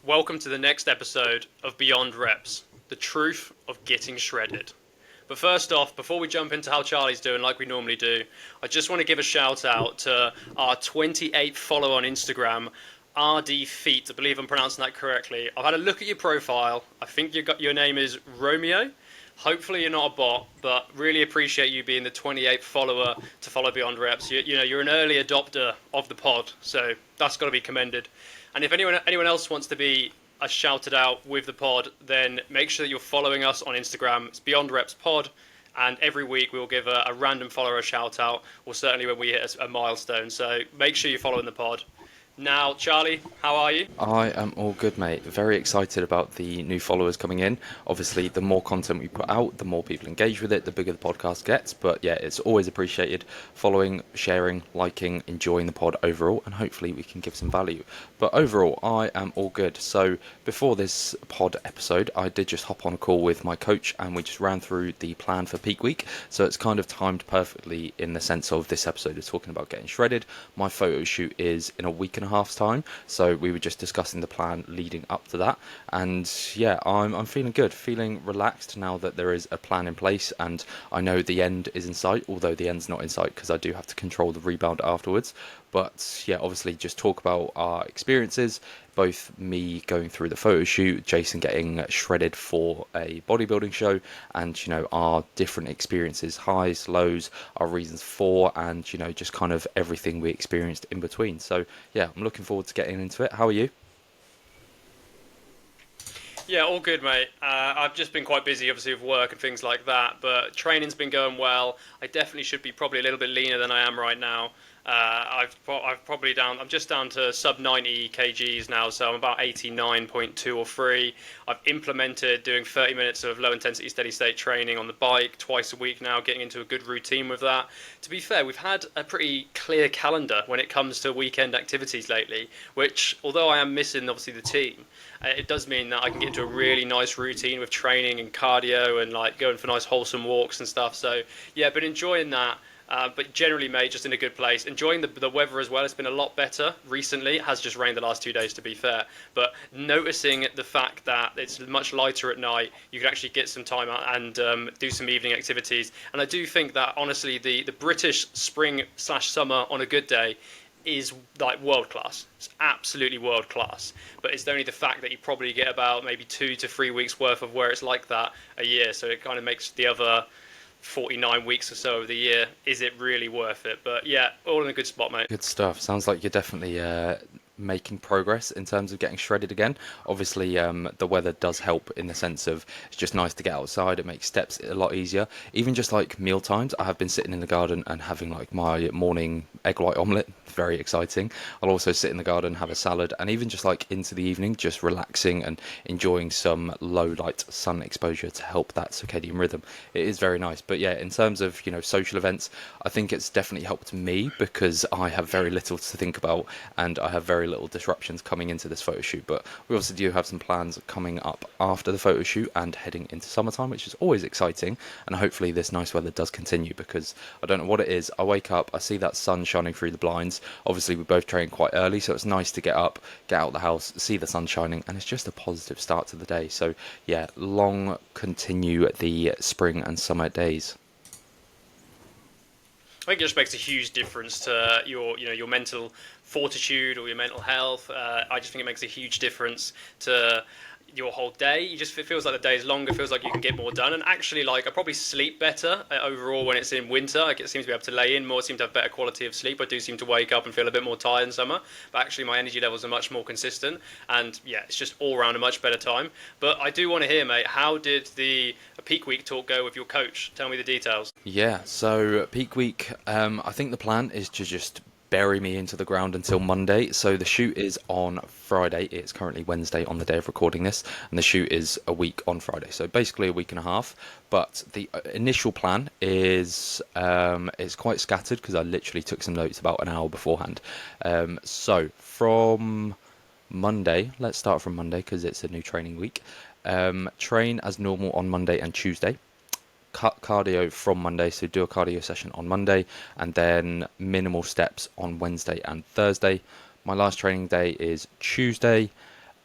welcome to the next episode of Beyond Reps, the truth of getting shredded. But first off, before we jump into how Charlie's doing like we normally do, I just want to give a shout out to our 28th follower on Instagram, RD Feet. I believe I'm pronouncing that correctly. I've had a look at your profile. I think your name is Romeo. Hopefully you're not a bot, but really appreciate you being the 28th follower to follow Beyond Reps. You're an early adopter of the pod, so that's got to be commended. And if anyone else wants to be shouted out with the pod, then make sure that you're following us on Instagram. It's Beyond Reps Pod, and every week we will give a random follower a shout out, or certainly when we hit a milestone. So make sure you're following the pod. Now, Charlie, how are you? I am all good, mate. Very excited about the new followers coming in. Obviously, the more content we put out, the more people engage with it, the bigger the podcast gets. But yeah, it's always appreciated following, sharing, liking, enjoying the pod overall, and hopefully we can give some value. But overall, I am all good. So before this pod episode, I did just hop on a call with my coach and we just ran through the plan for peak week. So it's kind of timed perfectly in the sense of this episode is talking about getting shredded. My photo shoot is in a week and a half's time, so we were just discussing the plan leading up to that. And yeah, I'm feeling good, feeling relaxed now that there is a plan in place, and I know the end is in sight, although the end's not in sight because I do have to control the rebound afterwards. But yeah, obviously just talk about our experiences, both me going through the photo shoot, Jason getting shredded for a bodybuilding show, and our different experiences, highs, lows, our reasons for, and just kind of everything we experienced in between. So yeah, I'm looking forward to getting into it. How are you? Yeah, all good, mate. I've just been quite busy, obviously, with work and things like that, but training's been going well. I definitely should be probably a little bit leaner than I am right now. I'm just down to sub 90 kgs now, so I'm about 89.2 or 3. I've implemented doing 30 minutes of low intensity steady state training on the bike twice a week now, getting into a good routine with that. To be fair, we've had a pretty clear calendar when it comes to weekend activities lately, which, although I am missing obviously the team, it does mean that I can get into a really nice routine with training and cardio and like going for nice wholesome walks and stuff. So yeah, been enjoying that. But generally, mate, just in a good place. Enjoying the weather as well. It's been a lot better recently. It has just rained the last 2 days, to be fair. But noticing the fact that it's much lighter at night, you can actually get some time out and do some evening activities. And I do think that, honestly, the British spring/summer on a good day is like world class. It's absolutely world class. But it's only the fact that you probably get about maybe 2 to 3 weeks worth of where it's like that a year. So it kind of makes the other 49 weeks or so of the year, is it really worth it? But yeah, all in a good spot, mate. Good stuff. Sounds like you're definitely making progress in terms of getting shredded again. Obviously, the weather does help in the sense of it's just nice to get outside. It makes steps a lot easier. Even just like meal times, I have been sitting in the garden and having like my morning egg white omelette. Very exciting. I'll also sit in the garden, have a salad, and even just like into the evening, just relaxing and enjoying some low light sun exposure to help that circadian rhythm. It is very nice. But yeah, in terms of social events, I think it's definitely helped me because I have very little to think about and I have very little disruptions coming into this photo shoot. But we also do have some plans coming up after the photo shoot and heading into summertime, which is always exciting. And hopefully this nice weather does continue, because I don't know what it is. I wake up, I see that sun shining through the blinds. Obviously we both train quite early, so it's nice to get up, get out of the house, see the sun shining, and it's just a positive start to the day. So yeah, long continue the spring and summer days. I think it just makes a huge difference to your mental fortitude or your mental health. I just think it makes a huge difference to your whole day. It feels like the day is longer, feels like you can get more done. And actually, like, I probably sleep better overall when it's in winter. I seem to be able to lay in more, seem to have better quality of sleep. I do seem to wake up and feel a bit more tired in summer, but actually my energy levels are much more consistent. And yeah, it's just all around a much better time. But I do want to hear, mate, how did the peak week talk go with your coach? Tell me the details. Yeah, so peak week, I think the plan is to just bury me into the ground until Monday. So the shoot is on Friday. It's currently Wednesday on the day of recording this, and the shoot is a week on Friday. So basically a week and a half. But the initial plan is it's quite scattered because I literally took some notes about an hour beforehand. So from Monday, let's start from Monday because it's a new training week. Train as normal on Monday and Tuesday. Cut cardio from Monday, so do a cardio session on Monday, and then minimal steps on Wednesday and Thursday. My last training day is Tuesday.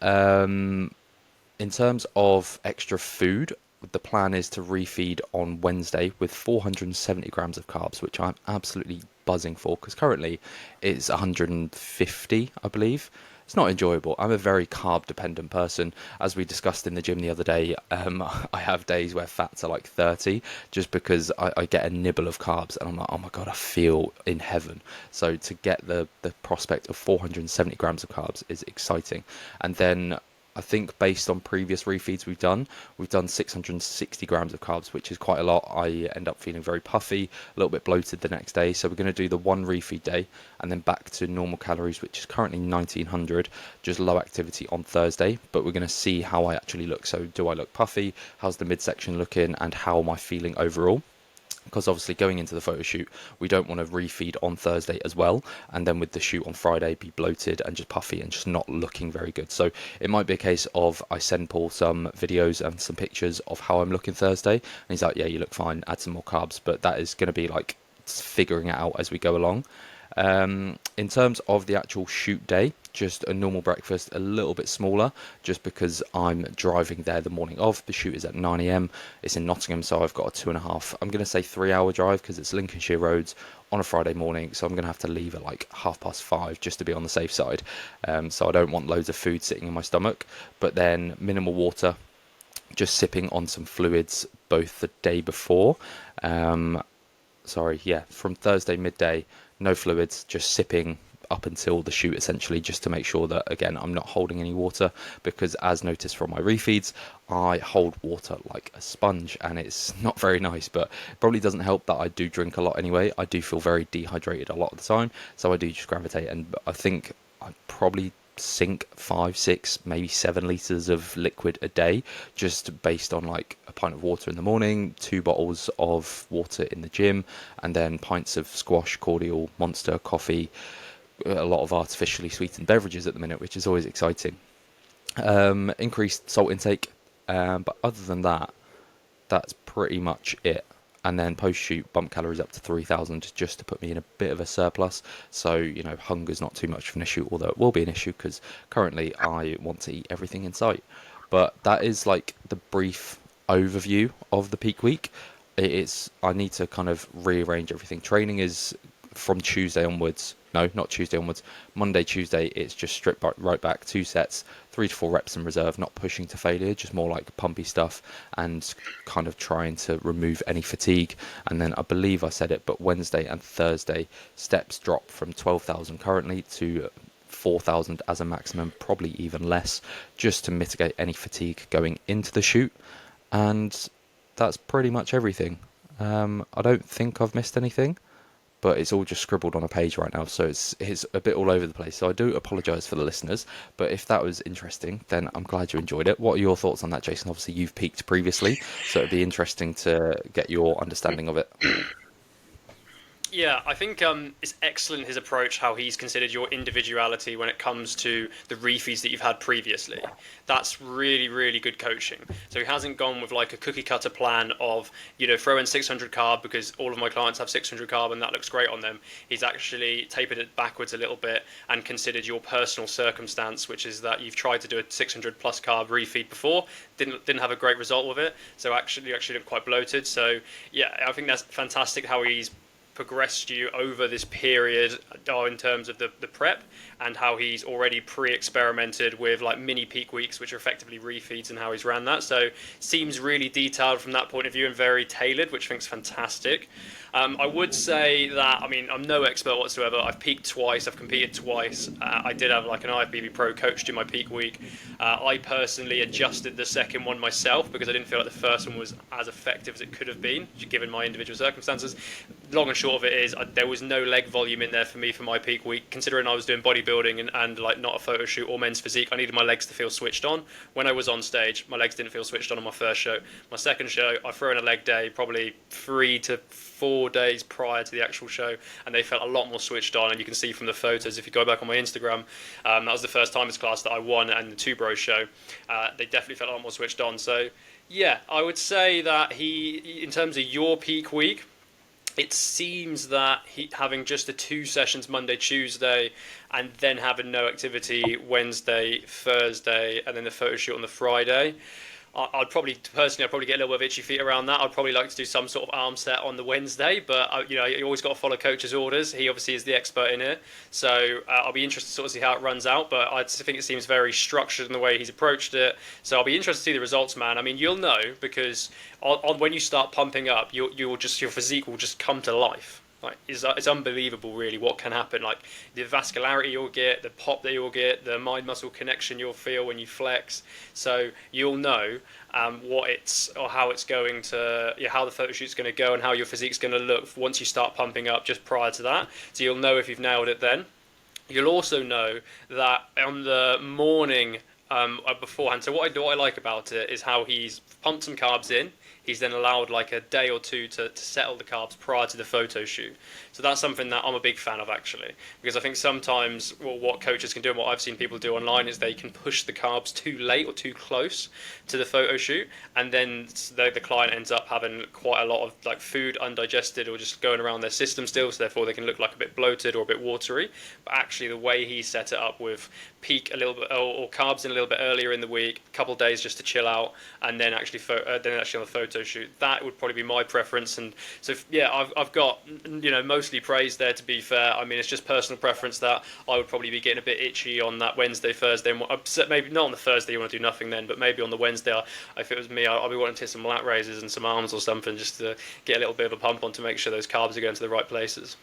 In terms of extra food, the plan is to refeed on Wednesday with 470 grams of carbs, which I'm absolutely buzzing for because currently it's 150, I believe. It's not enjoyable. I'm a very carb dependent person. As we discussed in the gym the other day, I have days where fats are like 30 just because I get a nibble of carbs and I'm like, oh my God, I feel in heaven. So to get the prospect of 470 grams of carbs is exciting. And then I think based on previous refeeds we've done 660 grams of carbs, which is quite a lot. I end up feeling very puffy, a little bit bloated the next day. So we're going to do the one refeed day and then back to normal calories, which is currently 1900, just low activity on Thursday. But we're going to see how I actually look. So do I look puffy? How's the midsection looking? And how am I feeling overall? Because obviously going into the photo shoot, we don't want to refeed on Thursday as well, and then with the shoot on Friday be bloated and just puffy and just not looking very good. So it might be a case of I send Paul some videos and some pictures of how I'm looking Thursday, and he's like, yeah, you look fine, add some more carbs, but that is going to be like figuring it out as we go along. In terms of the actual shoot day, just a normal breakfast, a little bit smaller, just because I'm driving there the morning of. The shoot is at 9 a.m. It's in Nottingham, so I've got a 2.5, I'm going to say 3 hour drive because it's Lincolnshire roads on a Friday morning. So I'm going to have to leave at like 5:30 just to be on the safe side. So I don't want loads of food sitting in my stomach, but then minimal water, just sipping on some fluids both the day before. From Thursday midday, no fluids, just sipping up until the shoot essentially, just to make sure that again I'm not holding any water, because as noticed from my refeeds, I hold water like a sponge and it's not very nice. But it probably doesn't help that I do drink a lot anyway. I do feel very dehydrated a lot of the time, so I do just gravitate, and I think I probably sink 5, 6, maybe 7 liters of liquid a day, just based on like a pint of water in the morning, 2 bottles of water in the gym, and then pints of squash, cordial, Monster, coffee, a lot of artificially sweetened beverages at the minute, which is always exciting. Increased salt intake, but other than that, that's pretty much it. And then post shoot, bump calories up to 3,000 just to put me in a bit of a surplus. So, hunger's not too much of an issue, although it will be an issue because currently I want to eat everything in sight. But that is like the brief overview of the peak week. I need to kind of rearrange everything. Training is from Tuesday onwards. No, not Tuesday onwards. Monday, Tuesday, it's just stripped right back, 2 sets, 3 to 4 reps in reserve, not pushing to failure, just more like pumpy stuff and kind of trying to remove any fatigue. And then I believe I said it, but Wednesday and Thursday, steps drop from 12,000 currently to 4,000 as a maximum, probably even less, just to mitigate any fatigue going into the shoot. And that's pretty much everything. I don't think I've missed anything, but it's all just scribbled on a page right now, so it's a bit all over the place. So I do apologise for the listeners, but if that was interesting, then I'm glad you enjoyed it. What are your thoughts on that, Jason? Obviously, you've peaked previously, so it'd be interesting to get your understanding of it. Yeah, I think it's excellent his approach, how he's considered your individuality when it comes to the refeeds that you've had previously. That's really, really good coaching. So he hasn't gone with like a cookie cutter plan of, throw in 600 carb because all of my clients have 600 carb and that looks great on them. He's actually tapered it backwards a little bit and considered your personal circumstance, which is that you've tried to do a 600 plus carb refeed before, didn't have a great result with it. So you actually look quite bloated. So yeah, I think that's fantastic how he's progressed you over this period in terms of the prep, and how he's already pre-experimented with like mini peak weeks, which are effectively refeeds, and how he's ran that. So seems really detailed from that point of view and very tailored, which I think is fantastic. I would say that, I'm no expert whatsoever. I've peaked twice, I've competed twice. I did have like an IFBB Pro coach do my peak week. I personally adjusted the second one myself because I didn't feel like the first one was as effective as it could have been, given my individual circumstances. Long and short of it is, there was no leg volume in there for me for my peak week, considering I was doing bodybuilding and like not a photo shoot or men's physique. I needed my legs to feel switched on. When I was on stage, my legs didn't feel switched on my first show. My second show, I threw in a leg day probably 3 to 4 days prior to the actual show, and they felt a lot more switched on. And you can see from the photos, if you go back on my Instagram, that was the first timers class that I won, and the Two Bros show, they definitely felt a lot more switched on. So yeah, I would say that in terms of your peak week, It seems that he having just the 2 sessions Monday, Tuesday, and then having no activity Wednesday, Thursday, and then the photo shoot on the Friday. I'd probably personally, I'd probably get a little bit of itchy feet around that. I'd probably like to do some sort of arm set on the Wednesday, but you always got to follow coach's orders. He obviously is the expert in it, so I'll be interested to sort of see how it runs out. But I think it seems very structured in the way he's approached it. So I'll be interested to see the results, man. I mean, you'll know because when you start pumping up, your physique will just come to life. Like it's unbelievable, really, what can happen. Like the vascularity you'll get, the pop that you'll get, the mind muscle connection you'll feel when you flex. So you'll know what it's or how it's going to, how the photo shoot's going to go and how your physique's going to look once you start pumping up just prior to that. So you'll know if you've nailed it then. You'll also know that on the morning beforehand. So what I like about it is how he's pumped some carbs in. He's then allowed like a day or two to settle the carbs prior to the photo shoot. So that's something that I'm a big fan of, actually, because I think sometimes what coaches can do and what I've seen people do online is they can push the carbs too late or too close to the photo shoot, and then the client ends up having quite a lot of like food undigested or just going around their system still, so therefore they can look like a bit bloated or a bit watery. But actually the way he set it up with peak a little bit or carbs in a little bit earlier in the week, a couple of days just to chill out, and then actually on the photo shoot, that would probably be my preference. And so yeah, I've got mostly praise there, to be fair. I mean, it's just personal preference that I would probably be getting a bit itchy on that Wednesday, Thursday, and maybe not on the Thursday you want to do nothing then, but maybe on the Wednesday, if it was me, I'll be wanting to hit some lat raises and some arms or something just to get a little bit of a pump on to make sure those carbs are going to the right places.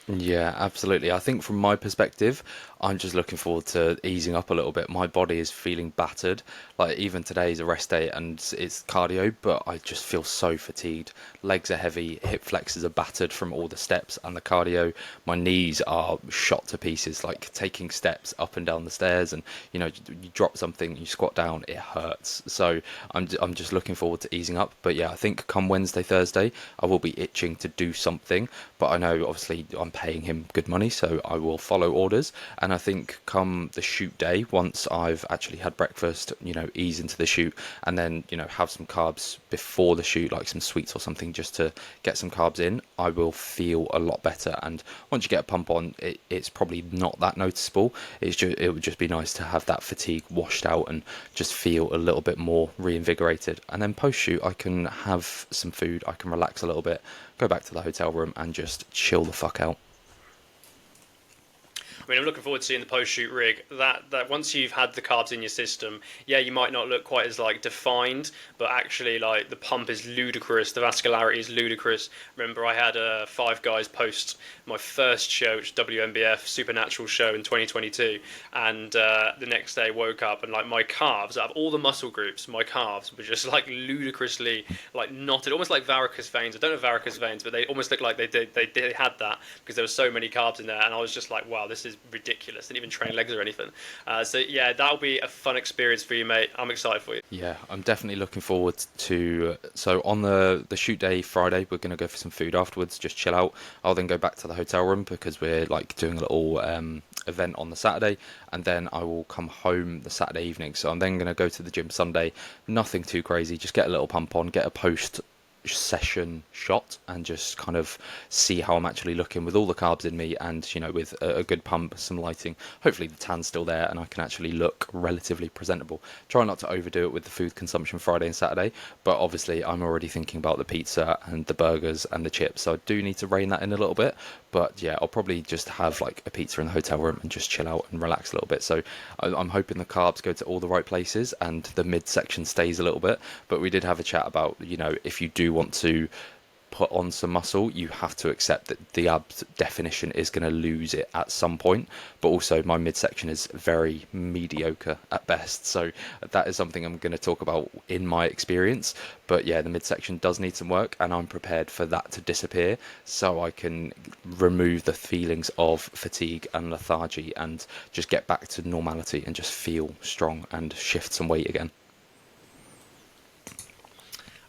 Yeah, absolutely. I think from my perspective, I'm just looking forward to easing up a little bit. My body is feeling battered. Like even today is a rest day and it's cardio, but I just feel so fatigued. Legs are heavy, hip flexors are battered from all the steps and the cardio. My knees are shot to pieces, like taking steps up and down the stairs, and you drop something, you squat down, it hurts. So I'm just looking forward to easing up. But yeah, I think come Wednesday, Thursday, I will be itching to do something. But I know obviously I'm paying him good money, so I will follow orders. And I think come the shoot day, once I've actually had breakfast, ease into the shoot, and then have some carbs before the shoot, like some sweets or something, just to get some carbs in, I will feel a lot better. And once you get a pump on, it's probably not that noticeable. It would just be nice to have that fatigue washed out and just feel a little bit more reinvigorated. And then post shoot, I can have some food, I can relax a little bit, go back to the hotel room and just chill the fuck out. I mean, I'm looking forward to seeing the post-shoot rig. That once you've had the carbs in your system, yeah, you might not look quite as like defined, but actually like the pump is ludicrous, the vascularity is ludicrous. Remember, I had Five Guys post my first show, which is WMBF Supernatural show in 2022, and the next day woke up and like my calves, out of all the muscle groups, my calves were just like ludicrously like knotted, almost like varicose veins. I don't know varicose veins, but they almost looked like they had that because there were so many carbs in there, and I was just like, wow, this is ridiculous. Didn't even train legs or anything. So yeah, that'll be a fun experience for you, mate. I'm excited for you. Yeah, I'm definitely looking forward to. So on the shoot day Friday, we're gonna go for some food afterwards, just chill out. I'll then go back to the hotel room because we're like doing a little event on the Saturday, and then I will come home the Saturday evening. So I'm then gonna go to the gym Sunday. Nothing too crazy, just get a little pump on, get a post session shot and just kind of see how I'm actually looking with all the carbs in me, and with a good pump, some lighting, hopefully the tan's still there and I can actually look relatively presentable. Try not to overdo it with the food consumption Friday and Saturday, but obviously I'm already thinking about the pizza and the burgers and the chips, so I do need to rein that in a little bit. But yeah, I'll probably just have like a pizza in the hotel room and just chill out and relax a little bit. So I'm hoping the carbs go to all the right places and the midsection stays a little bit. But we did have a chat about, if you do want to put on some muscle, you have to accept that the abs definition is going to lose it at some point. But also my midsection is very mediocre at best, so that is something I'm going to talk about in my experience. But yeah, the midsection does need some work, and I'm prepared for that to disappear so I can remove the feelings of fatigue and lethargy and just get back to normality and just feel strong and shift some weight again.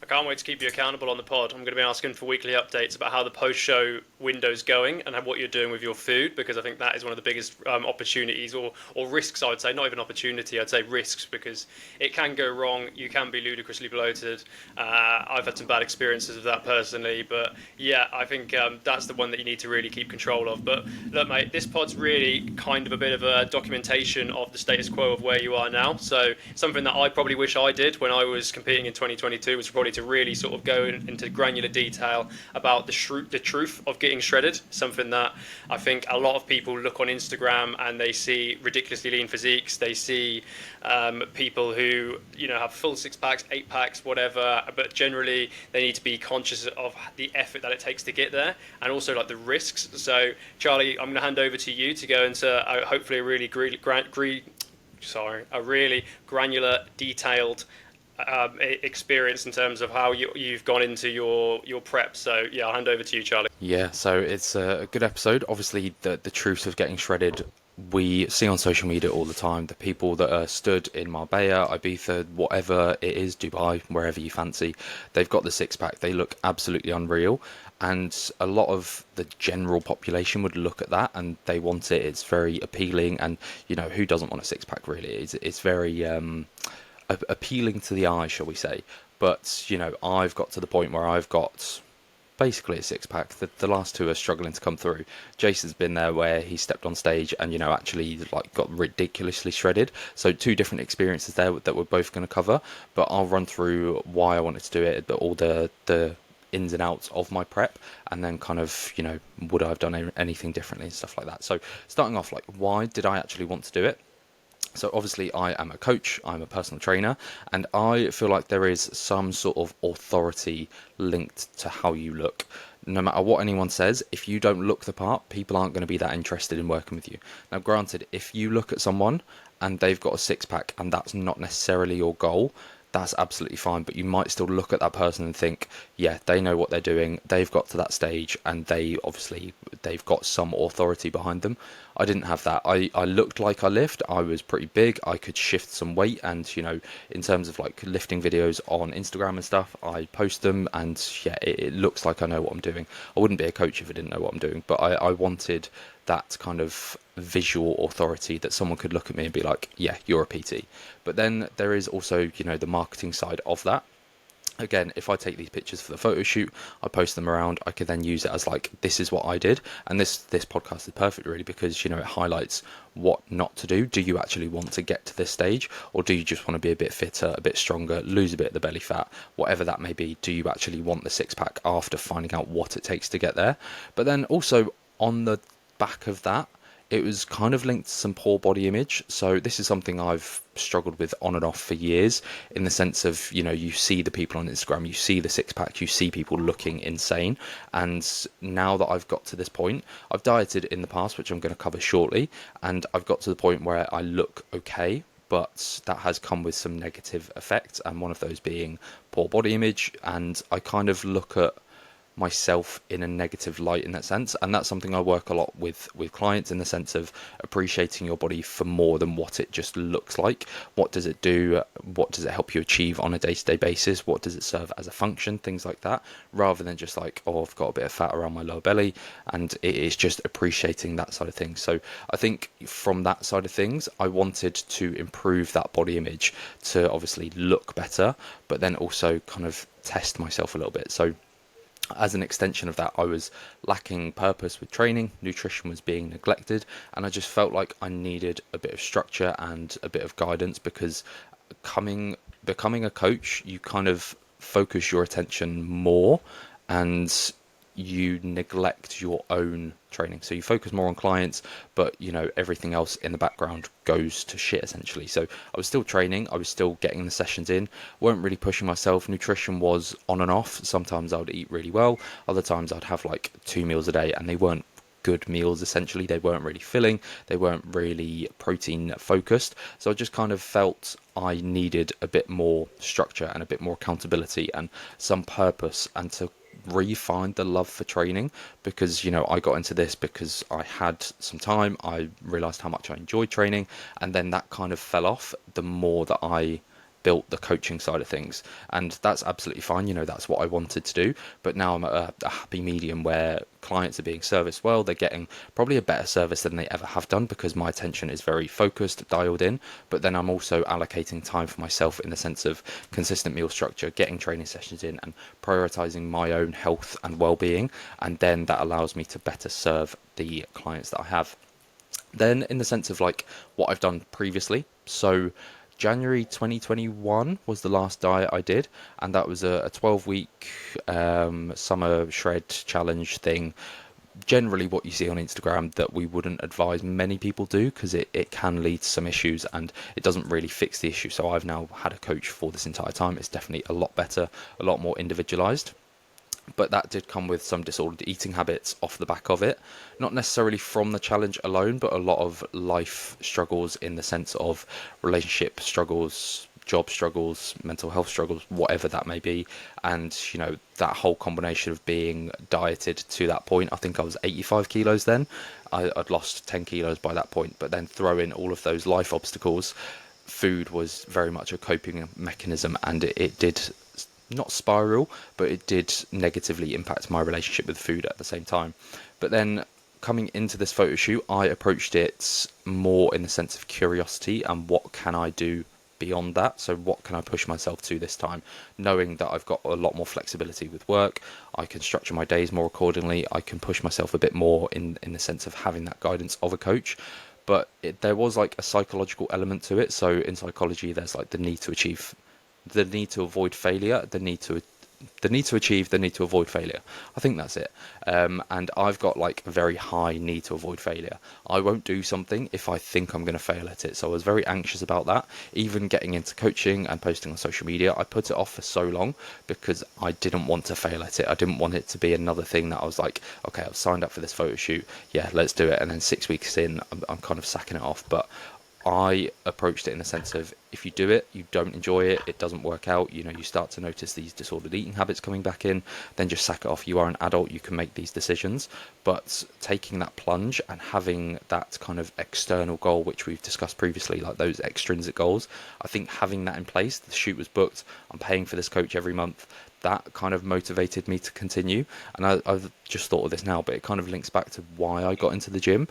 I can't wait to keep you accountable on the pod. I'm going to be asking for weekly updates about how the post-show windows going and what you're doing with your food, because I think that is one of the biggest opportunities or risks. I would say not even opportunity, I'd say risks, because it can go wrong. You can be ludicrously bloated. I've had some bad experiences of that personally, but yeah, I think that's the one that you need to really keep control of. But look, mate, this pod's really kind of a bit of a documentation of the status quo of where you are now. So something that I probably wish I did when I was competing in 2022 was probably to really sort of go into granular detail about the truth of getting shredded. Something that I think a lot of people look on Instagram and they see ridiculously lean physiques. They see people who have full 6 packs, 8 packs, whatever. But generally, they need to be conscious of the effort that it takes to get there, and also like the risks. So, Charlie, I'm going to hand over to you to go into hopefully a really granular, detailed experience in terms of how you've gone into your prep. So yeah, I'll hand over to you, Charlie. Yeah, so it's a good episode. Obviously, the truth of getting shredded, we see on social media all the time. The people that are stood in Marbella, Ibiza, whatever it is, Dubai, wherever you fancy, they've got the 6 pack. They look absolutely unreal. And a lot of the general population would look at that and they want it. It's very appealing. And, who doesn't want a 6 pack really? It's very appealing to the eye, shall we say. But, I've got to the point where I've got basically a 6 pack. The last two are struggling to come through. Jason's been there where he stepped on stage and actually like got ridiculously shredded. So two different experiences there that we're both going to cover. But I'll run through why I wanted to do it, all the ins and outs of my prep, and then kind of would I have done anything differently and stuff like that. So starting off, like, why did I actually want to do it? So obviously I am a coach, I'm a personal trainer, and I feel like there is some sort of authority linked to how you look. No matter what anyone says, if you don't look the part, people aren't going to be that interested in working with you. Now, granted, if you look at someone and they've got a 6 pack and that's not necessarily your goal, that's absolutely fine, but you might still look at that person and think, yeah, they know what they're doing, they've got to that stage, and they've got some authority behind them. I didn't have that. I looked like I lift, I was pretty big, I could shift some weight, and in terms of like lifting videos on Instagram and stuff, I post them, and yeah, it looks like I know what I'm doing. I wouldn't be a coach if I didn't know what I'm doing, but I wanted that kind of visual authority that someone could look at me and be like, yeah, you're a PT. But then there is also, the marketing side of that. Again, if I take these pictures for the photo shoot, I post them around, I could then use it as like, this is what I did. And this podcast is perfect really, because, it highlights what not to do. Do you actually want to get to this stage, or do you just want to be a bit fitter, a bit stronger, lose a bit of the belly fat, whatever that may be? Do you actually want the 6 pack after finding out what it takes to get there? But then also on the back of that, it was kind of linked to some poor body image. So this is something I've struggled with on and off for years, in the sense of, you see the people on Instagram, you see the 6 pack, you see people looking insane. And now that I've got to this point, I've dieted in the past, which I'm going to cover shortly, and I've got to the point where I look okay, but that has come with some negative effects, and one of those being poor body image. And I kind of look at myself in a negative light in that sense, and that's something I work a lot with clients, in the sense of appreciating your body for more than what it just looks like. What does it do? What does it help you achieve on a day-to-day basis? What does it serve as a function? Things like that, rather than just like, oh, I've got a bit of fat around my lower belly, and it is just appreciating that side of things. So I think from that side of things, I wanted to improve that body image to obviously look better, but then also kind of test myself a little bit. So as an extension of that, I was lacking purpose with training, nutrition was being neglected, and I just felt like I needed a bit of structure and a bit of guidance, because becoming a coach, you kind of focus your attention more and you neglect your own training. So you focus more on clients, but everything else in the background goes to shit essentially. So I was still training, I was still getting the sessions in, weren't really pushing myself. Nutrition was on and off. Sometimes I would eat really well, other times I'd have like 2 meals a day, and they weren't good meals essentially. They weren't really filling, they weren't really protein focused. So I just kind of felt I needed a bit more structure and a bit more accountability and some purpose, and to re-find the love for training, because I got into this because I had some time, I realized how much I enjoyed training, and then that kind of fell off the more that I built the coaching side of things, and that's absolutely fine. That's what I wanted to do, but now I'm at a happy medium where clients are being serviced well. They're getting probably a better service than they ever have done because my attention is very focused, dialed in, but then I'm also allocating time for myself in the sense of consistent meal structure, getting training sessions in, and prioritizing my own health and well-being, and then that allows me to better serve the clients that I have. Then in the sense of like what I've done previously, so January 2021 was the last diet I did, and that was a 12-week summer shred challenge thing. Generally what you see on Instagram that we wouldn't advise many people do because it can lead to some issues and it doesn't really fix the issue. So I've now had a coach for this entire time. It's definitely a lot better, a lot more individualized. But that did come with some disordered eating habits off the back of it. Not necessarily from the challenge alone, but a lot of life struggles in the sense of relationship struggles, job struggles, mental health struggles, whatever that may be. And, that whole combination of being dieted to that point, I think I was 85 kilos then. I'd lost 10 kilos by that point, but then throw in all of those life obstacles. Food was very much a coping mechanism, and it did not spiral, but it did negatively impact my relationship with food at the same time. But then coming into this photo shoot, I approached it more in the sense of curiosity and what can I do beyond that. So what can I push myself to this time, knowing that I've got a lot more flexibility with work. I can structure my days more accordingly. I can push myself a bit more in the sense of having that guidance of a coach. But there was like a psychological element to it. So in psychology, there's like the need to achieve, the need to avoid failure, the need to achieve, the need to avoid failure. I think that's it. And I've got like a very high need to avoid failure. I won't do something if I think I'm going to fail at it. So I was very anxious about that. Even getting into coaching and posting on social media, I put it off for so long because I didn't want to fail at it. I didn't want it to be another thing that I was like, okay, I've signed up for this photo shoot. Yeah, let's do it. And then 6 weeks in, I'm kind of sacking it off. But I approached it in the sense of if you do it, you don't enjoy it, it doesn't work out, you start to notice these disordered eating habits coming back in, then just sack it off. You are an adult, you can make these decisions. But taking that plunge and having that kind of external goal, which we've discussed previously, like those extrinsic goals, I think having that in place, the shoot was booked, I'm paying for this coach every month, that kind of motivated me to continue. And I've just thought of this now, but it kind of links back to why I got into the gym,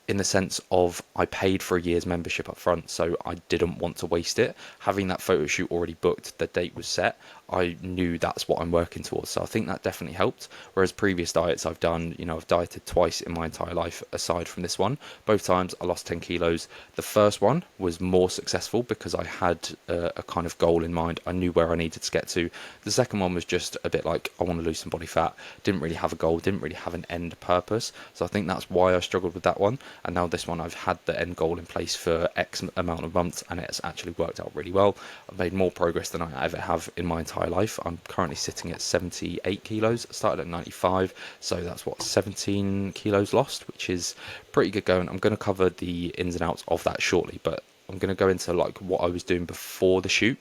in the sense of I paid for a year's membership up front, so I didn't want to waste it. Having that photo shoot already booked, the date was set, I knew that's what I'm working towards. So I think that definitely helped. Whereas previous diets I've done, I've dieted twice in my entire life aside from this one. Both times I lost 10 kilos. The first one was more successful because I had a kind of goal in mind. I knew where I needed to get to. The second one was just a bit like, I want to lose some body fat. Didn't really have a goal, didn't really have an end purpose. So I think that's why I struggled with that one. And now this one, I've had the end goal in place for X amount of months, and it's actually worked out really well. I've made more progress than I ever have in my entire life. I'm currently sitting at 78 kilos. I started at 95, so that's 17 kilos lost, which is pretty good going. I'm going to cover the ins and outs of that shortly, but I'm going to go into like what I was doing before the shoot.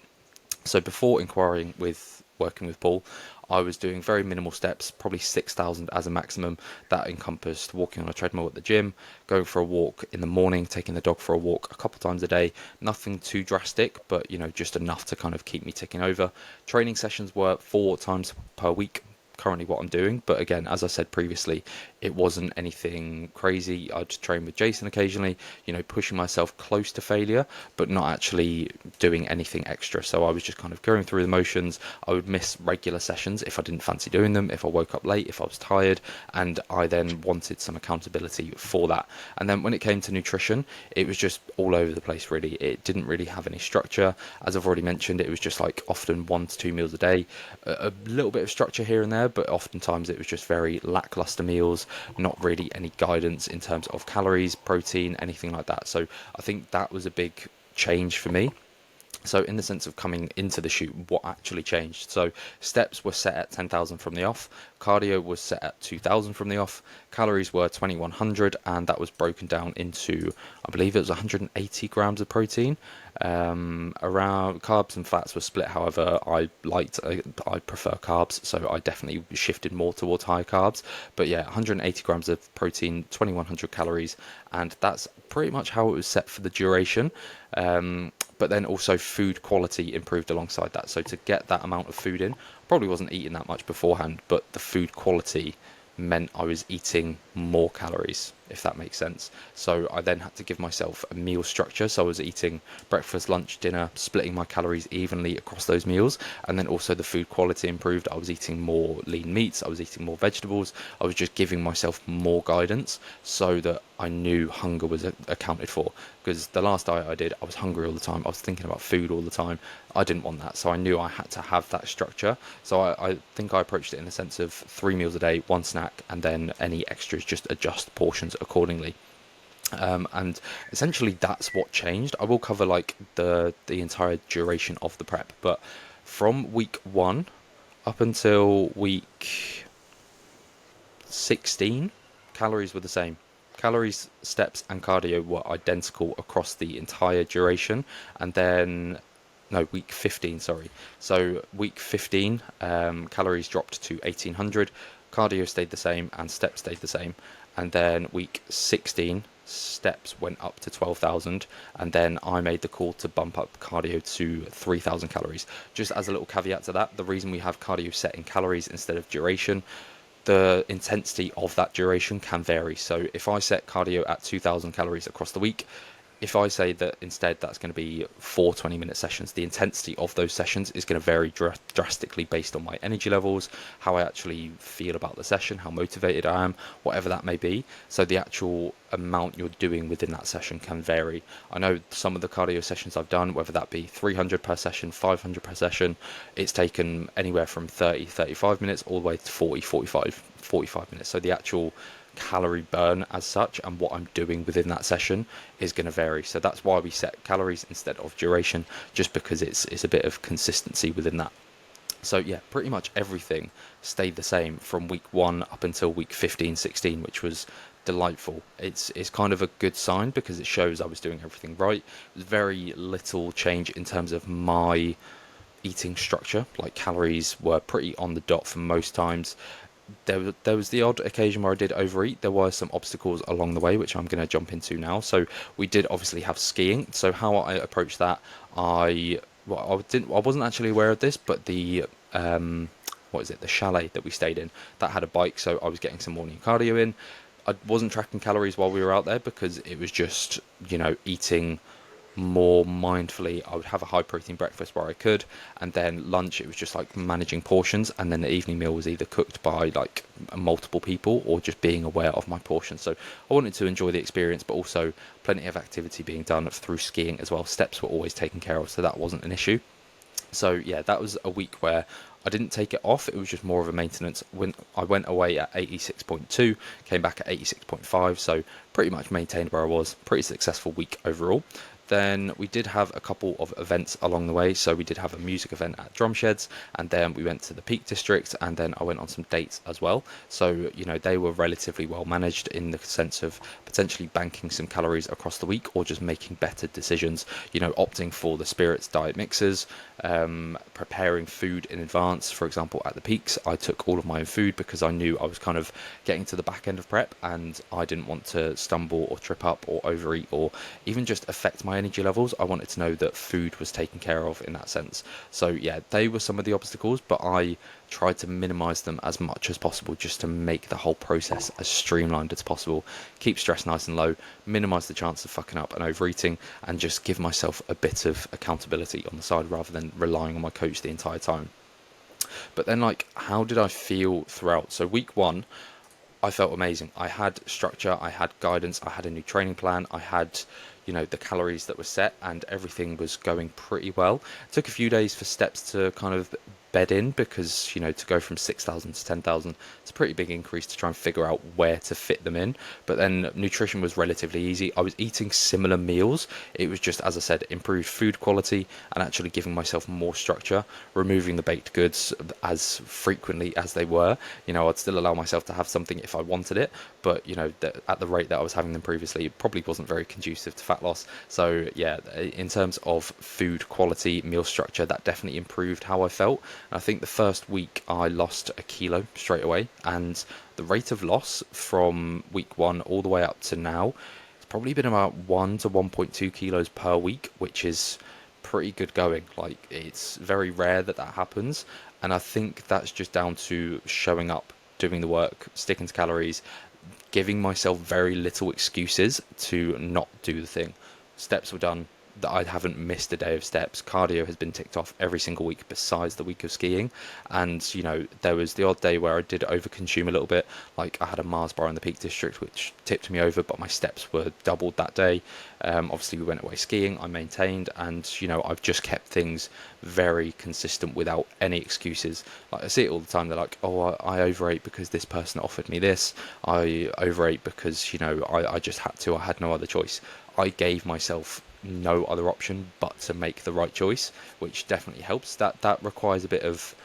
So before inquiring with working with Paul, I was doing very minimal steps, probably 6,000 as a maximum. That encompassed walking on a treadmill at the gym, going for a walk in the morning, taking the dog for a walk a couple times a day. Nothing too drastic, but just enough to kind of keep me ticking over. Training sessions were 4 times per week. Currently what I'm doing, but again, as I said previously, it wasn't anything crazy. I'd train with Jason occasionally, pushing myself close to failure, but not actually doing anything extra. So I was just kind of going through the motions. I would miss regular sessions if I didn't fancy doing them, if I woke up late, if I was tired, and I then wanted some accountability for that. And then when it came to nutrition, it was just all over the place really. It didn't really have any structure. As I've already mentioned, it was just like often 1 to 2 meals a day, a little bit of structure here and there, but oftentimes it was just very lackluster meals, not really any guidance in terms of calories, protein, anything like that. So I think that was a big change for me. So in the sense of coming into the shoot, what actually changed? So steps were set at 10,000 from the off, cardio was set at 2,000 from the off, calories were 2,100, and that was broken down into, I believe it was 180 grams of protein. Around carbs and fats were split. However, I prefer carbs, so I definitely shifted more towards high carbs. But yeah, 180 grams of protein, 2,100 calories, and that's pretty much how it was set for the duration. but then also food quality improved alongside that. So to get that amount of food in, probably wasn't eating that much beforehand, but the food quality meant I was eating more calories, if that makes sense. So I then had to give myself a meal structure. So I was eating breakfast, lunch, dinner, splitting my calories evenly across those meals. And then also the food quality improved. I was eating more lean meats, I was eating more vegetables. I was just giving myself more guidance so that I knew hunger was accounted for. Because the last diet I did, I was hungry all the time. I was thinking about food all the time. I didn't want that. So I knew I had to have that structure. So I think I approached it in the sense of 3 meals a day, one snack, and then any extras, just adjust portions accordingly. And essentially that's what changed. I will cover like the entire duration of the prep, but from week 1 up until week 16, calories were the same. Calories, steps, and cardio were identical across the entire duration. And then, no, week 15, sorry. So, week 15, calories dropped to 1800, cardio stayed the same, and steps stayed the same. And then, week 16, steps went up to 12,000, and then I made the call to bump up cardio to 3,000 calories. Just as a little caveat to that, the reason we have cardio set in calories instead of duration, the intensity of that duration can vary. So if I set cardio at 2,000 calories across the week, if I say that instead that's going to be 4 20-minute sessions, the intensity of those sessions is going to vary drastically based on my energy levels, how I actually feel about the session, how motivated I am, whatever that may be. So the actual amount you're doing within that session can vary. I know some of the cardio sessions I've done, whether that be 300 per session, 500 per session, it's taken anywhere from 30-35 minutes all the way to 40-45 minutes. So the actual calorie burn as such and what I'm doing within that session is going to vary. So that's why we set calories instead of duration, just because it's a bit of consistency within that. So yeah, pretty much everything stayed the same from week 1 up until week 15-16, which was delightful. It's kind of a good sign because it shows I was doing everything right. There's very little change in terms of my eating structure. Like calories were pretty on the dot for most times. There was the odd occasion where I did overeat. There were some obstacles along the way, which I'm going to jump into now. So we did obviously have skiing. So how I approached that, I wasn't actually aware of this, but the the chalet that we stayed in, that had a bike, so I was getting some morning cardio in. I wasn't tracking calories while we were out there because it was just, eating more mindfully. I would have a high protein breakfast where I could, and then lunch it was just like managing portions, and then the evening meal was either cooked by like multiple people or just being aware of my portions. So I wanted to enjoy the experience, but also plenty of activity being done through skiing as well. Steps were always taken care of, so that wasn't an issue. So yeah, that was a week where I didn't take it off. It was just more of a maintenance. When I went away at 86.2, came back at 86.5, so pretty much maintained where I was. Pretty successful week overall. Then we did have a couple of events along the way. So we did have a music event at Drumsheds, and then we went to the Peak District, and then I went on some dates as well. So, they were relatively well managed in the sense of potentially banking some calories across the week or just making better decisions, opting for the spirits diet mixes, preparing food in advance. For example, at the Peaks, I took all of my own food because I knew I was kind of getting to the back end of prep and I didn't want to stumble or trip up or overeat or even just affect my energy levels. I wanted to know that food was taken care of in that sense. So yeah, they were some of the obstacles, but I tried to minimize them as much as possible just to make the whole process as streamlined as possible, keep stress nice and low, minimize the chance of fucking up and overeating, and just give myself a bit of accountability on the side rather than relying on my coach the entire time. But then, how did I feel throughout? So week 1, I felt amazing. I had structure, I had guidance, I had a new training plan, I had, the calories that were set, and everything was going pretty well. It took a few days for steps to kind of bed in because, to go from 6,000 to 10,000, it's a pretty big increase to try and figure out where to fit them in. But then nutrition was relatively easy. I was eating similar meals. It was just, as I said, improved food quality and actually giving myself more structure, removing the baked goods as frequently as they were. I'd still allow myself to have something if I wanted it, but, at the rate that I was having them previously, it probably wasn't very conducive to fat loss. So yeah, in terms of food quality, meal structure, that definitely improved how I felt. I think the first week I lost a kilo straight away, and the rate of loss from week 1 all the way up to now, it's probably been about 1 to 1.2 kilos per week, which is pretty good going. Like, it's very rare that that happens, and I think that's just down to showing up, doing the work, sticking to calories, giving myself very little excuses to not do the thing. Steps were done. That I haven't missed a day of steps. Cardio has been ticked off every single week besides the week of skiing. And, there was the odd day where I did overconsume a little bit. Like, I had a Mars bar in the Peak District, which tipped me over, but my steps were doubled that day. Obviously, we went away skiing. I maintained, and, I've just kept things very consistent without any excuses. Like, I see it all the time. They're like, oh, I overate because this person offered me this. I overate because, I just had to. I had no other choice. I gave myself no other option but to make the right choice, which definitely helps. That requires a bit of.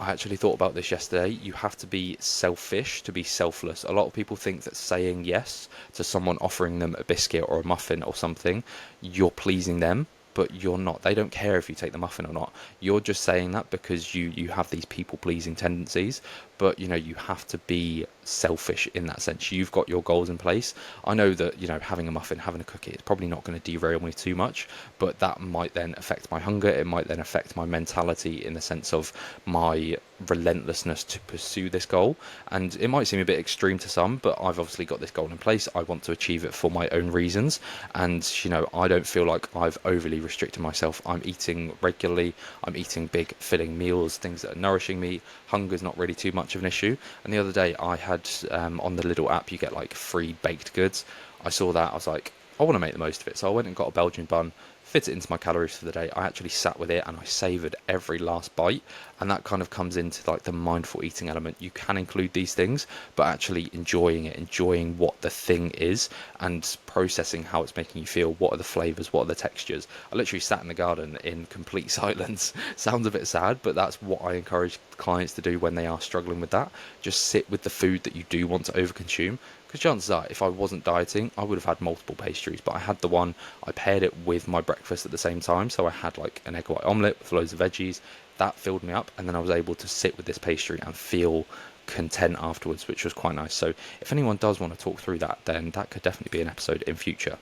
I actually thought about this yesterday. You have to be selfish to be selfless. A lot of people think that saying yes to someone offering them a biscuit or a muffin or something, you're pleasing them, but you're not. They don't care if you take the muffin or not. You're just saying that because you have these people pleasing tendencies, but you have to be selfish in that sense. You've got your goals in place. I know that having a muffin, having a cookie, it's probably not going to derail me too much, but that might then affect my hunger. It might then affect my mentality in the sense of my relentlessness to pursue this goal. And it might seem a bit extreme to some, but I've obviously got this goal in place. I want to achieve it for my own reasons, and I don't feel like I've overly restricted myself. I'm eating regularly. I'm eating big filling meals, things that are nourishing me. Hunger's not really too much of an issue. And the other day I had on the Lidl app, you get like free baked goods. I saw that, I was like, I want to make the most of it. So I went and got a Belgian bun, fit it into my calories for the day. I actually sat with it and I savoured every last bite. And that kind of comes into like the mindful eating element. You can include these things, but actually enjoying it, enjoying what the thing is and processing how it's making you feel. What are the flavours? What are the textures? I literally sat in the garden in complete silence. Sounds a bit sad, but that's what I encourage clients to do when they are struggling with that. Just sit with the food that you do want to overconsume. Because chances are, if I wasn't dieting, I would have had multiple pastries, but I had the one, I paired it with my breakfast at the same time, so I had like an egg white omelette with loads of veggies. That filled me up, and then I was able to sit with this pastry and feel content afterwards, which was quite nice. So if anyone does want to talk through that, then that could definitely be an episode in future.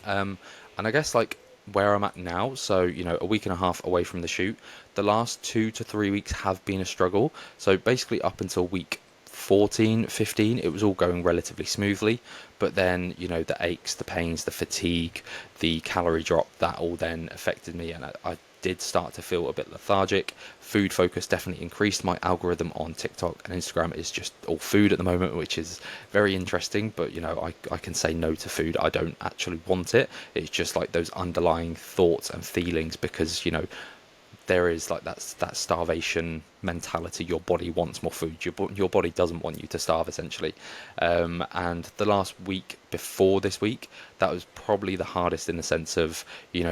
And I guess like where I'm at now, so a week and a half away from the shoot, the last 2 to 3 weeks have been a struggle. So basically up until week 14, 15, it was all going relatively smoothly, but then the aches, the pains, the fatigue, the calorie drop, that all then affected me, and I did start to feel a bit lethargic. Food focus definitely increased. My algorithm on TikTok and Instagram is just all food at the moment, which is very interesting, but I can say no to food. I don't actually want it. It's just like those underlying thoughts and feelings, because there is like that starvation mentality. Your body wants more food. Your body doesn't want you to starve, essentially. And the last week before this week, that was probably the hardest, in the sense of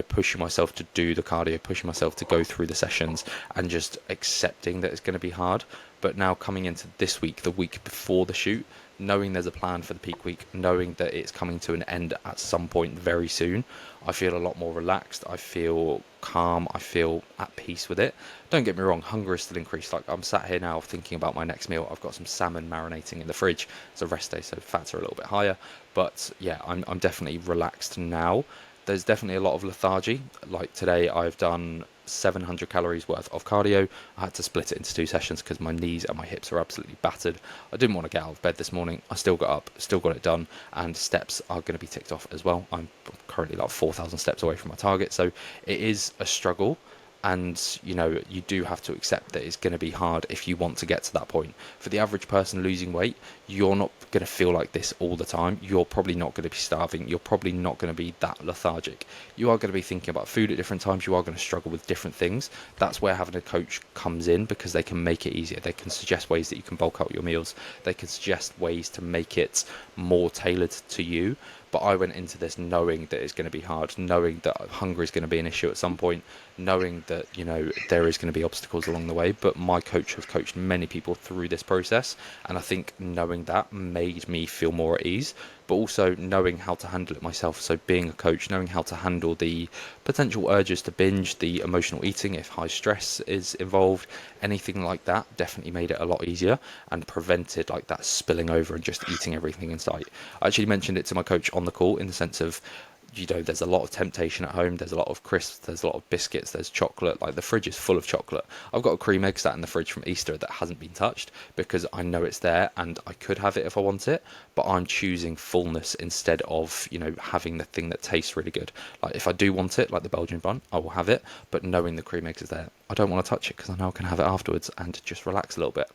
pushing myself to do the cardio, pushing myself to go through the sessions, and just accepting that it's going to be hard. But now coming into this week, the week before the shoot, knowing there's a plan for the peak week, knowing that it's coming to an end at some point very soon, I feel a lot more relaxed. I feel calm. I feel at peace with it. Don't get me wrong, hunger is still increased. Like, I'm sat here now thinking about my next meal. I've got some salmon marinating in the fridge. It's a rest day, so fats are a little bit higher. But yeah, I'm definitely relaxed now. There's definitely a lot of lethargy. Like today, I've done 700 calories worth of cardio. I had to split it into 2 sessions because my knees and my hips are absolutely battered. I didn't want to get out of bed this morning. I still got up, still got it done, and steps are going to be ticked off as well. I'm currently like 4,000 steps away from my target, so it is a struggle. And you do have to accept that it's going to be hard if you want to get to that point. For the average person losing weight, you're not going to feel like this all the time. You're probably not going to be starving. You're probably not going to be that lethargic. You are going to be thinking about food at different times. You are going to struggle with different things. That's where having a coach comes in, because they can make it easier. They can suggest ways that you can bulk out your meals. They can suggest ways to make it more tailored to you. But I went into this knowing that it's going to be hard, knowing that hunger is going to be an issue at some point, knowing that, there is going to be obstacles along the way. But my coach has coached many people through this process. And I think knowing that made me feel more at ease, but also knowing how to handle it myself. So being a coach, knowing how to handle the potential urges to binge, the emotional eating if high stress is involved, anything like that, definitely made it a lot easier and prevented like that spilling over and just eating everything in sight. I actually mentioned it to my coach on the call, in the sense of there's a lot of temptation at home. There's a lot of crisps, there's a lot of biscuits, there's chocolate. Like, the fridge is full of chocolate. I've got a cream egg sat in the fridge from Easter that hasn't been touched because I know it's there and I could have it if I want it, but I'm choosing fullness instead of, having the thing that tastes really good. Like, if I do want it, like the Belgian bun, I will have it, but knowing the cream eggs is there, I don't want to touch it because I know I can have it afterwards and just relax a little bit.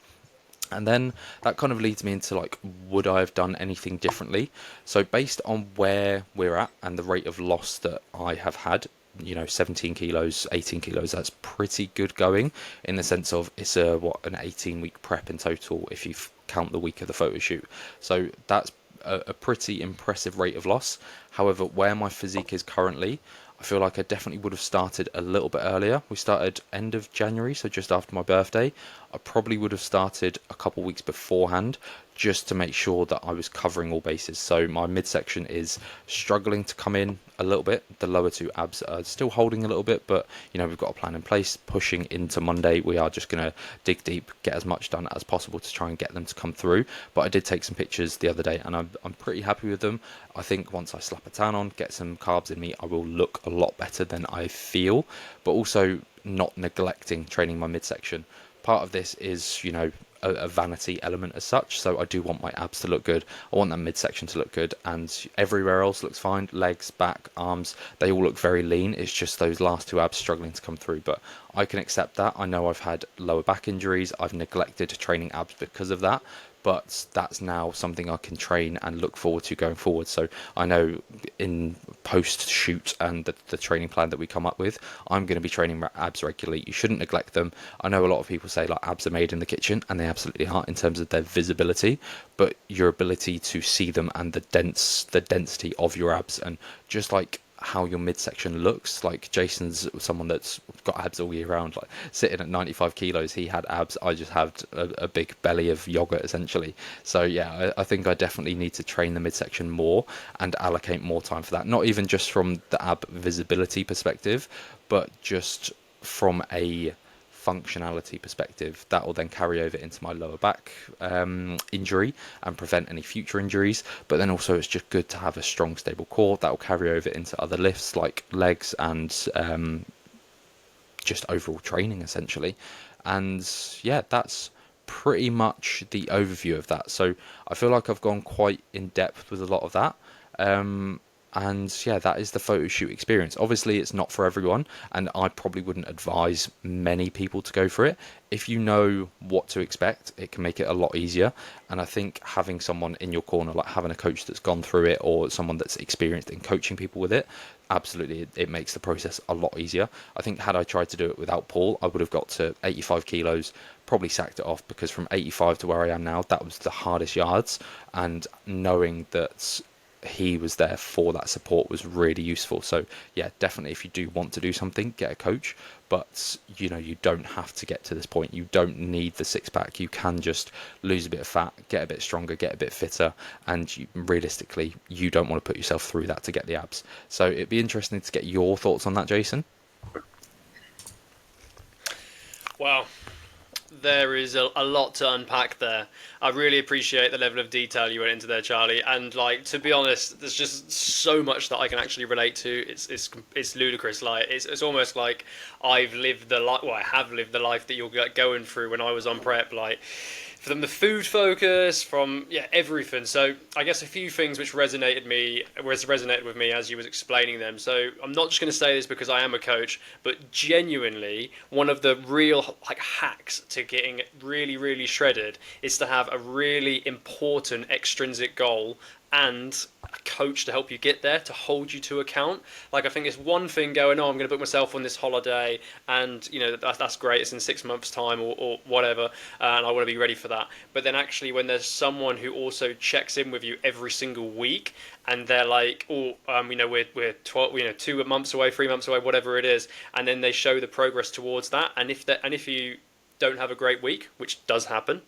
And then that kind of leads me into, like, would I have done anything differently? So based on where we're at and the rate of loss that I have had, 17 kilos, 18 kilos, that's pretty good going, in the sense of it's an 18-week prep in total if you count the week of the photo shoot. So that's a pretty impressive rate of loss. However, where my physique is currently, I feel like I definitely would have started a little bit earlier. We started end of January, so just after my birthday. I probably would have started a couple weeks beforehand, just to make sure that I was covering all bases. So my midsection is struggling to come in a little bit. The lower two abs are still holding a little bit, but we've got a plan in place. Pushing into Monday, we are just going to dig deep, get as much done as possible to try and get them to come through. But I did take some pictures the other day, and I'm pretty happy with them. I think once I slap a tan on, get some carbs in me, I will look a lot better than I feel. But also not neglecting training my midsection. Part of this is, a vanity element as such. So I do want my abs to look good. I want that midsection to look good, and everywhere else looks fine. Legs, back, arms, they all look very lean. It's just those last two abs struggling to come through, but I can accept that. I know I've had lower back injuries. I've neglected training abs because of that, but that's now something I can train and look forward to going forward. So I know in post shoot and the training plan that we come up with, I'm going to be training abs regularly. You shouldn't neglect them. I know a lot of people say, like, abs are made in the kitchen, and they absolutely aren't in terms of their visibility, but your ability to see them and the density of your abs, and just like how your midsection looks. Like, Jason's someone that's got abs all year round. Like, sitting at 95 kilos, he had abs. I just had a big belly of yogurt, essentially. So yeah, I think I definitely need to train the midsection more and allocate more time for that. Not even just from the ab visibility perspective, but just from a functionality perspective. That will then carry over into my lower back injury and prevent any future injuries. But then also, it's just good to have a strong, stable core that will carry over into other lifts like legs and just overall training, essentially. And yeah, that's pretty much the overview of that. So I feel like I've gone quite in depth with a lot of that. And yeah, that is the photo shoot experience. Obviously, it's not for everyone, and I probably wouldn't advise many people to go for it. If you know what to expect, it can make it a lot easier. And I think having someone in your corner, like having a coach that's gone through it, or someone that's experienced in coaching people with it, absolutely, it makes the process a lot easier. I think had I tried to do it without Paul, I would have got to 85 kilos, probably sacked it off, because from 85 to where I am now, that was the hardest yards. And knowing that he was there for that support was really useful. So yeah, definitely, if you do want to do something, get a coach. But you don't have to get to this point. You don't need the six-pack. You can just lose a bit of fat, get a bit stronger, get a bit fitter, and realistically, you don't want to put yourself through that to get the abs. So it'd be interesting to get your thoughts on that, Jason. Wow, there is a lot to unpack there. I really appreciate the level of detail you went into there, Charlie. And like, to be honest, there's just so much that I can actually relate to. It's ludicrous. Like, it's almost like I've lived the life. Well, I have lived the life that you're going through when I was on prep. Like, from the food focus, from everything. So I guess a few things which resonated with me as you was explaining them. So I'm not just going to say this because I am a coach, but genuinely one of the real hacks to getting really, really shredded is to have a really important extrinsic goal and a coach to help you get there, to hold you to account. Like, I think it's one thing going, I'm going to book myself on this holiday, and that's great, it's in 6 months time or whatever, and I want to be ready for that. But then actually, when there's someone who also checks in with you every single week, and they're like, we're 12, 2 months away, 3 months away, whatever it is, and then they show the progress towards that. And if you don't have a great week, which does happen,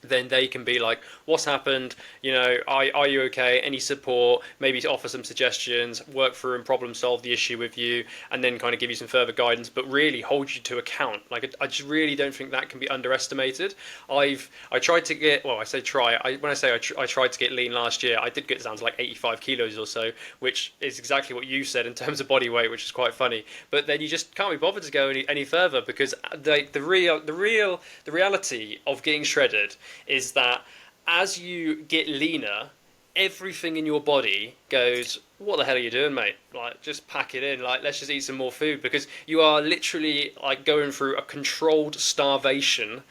then they can be like, what's happened? Are you okay? Any support? Maybe to offer some suggestions, work through and problem solve the issue with you, and then kind of give you some further guidance, but really hold you to account. Like, I just really don't think that can be underestimated. I tried to get, well, I say try. When I say I tried to get lean last year, I did get down to like 85 kilos or so, which is exactly what you said in terms of body weight, which is quite funny. But then you just can't be bothered to go any further, because the reality of getting shredded is that as you get leaner, everything in your body goes, what the hell are you doing, mate? Like, just pack it in. Like, let's just eat some more food, because you are literally like going through a controlled starvation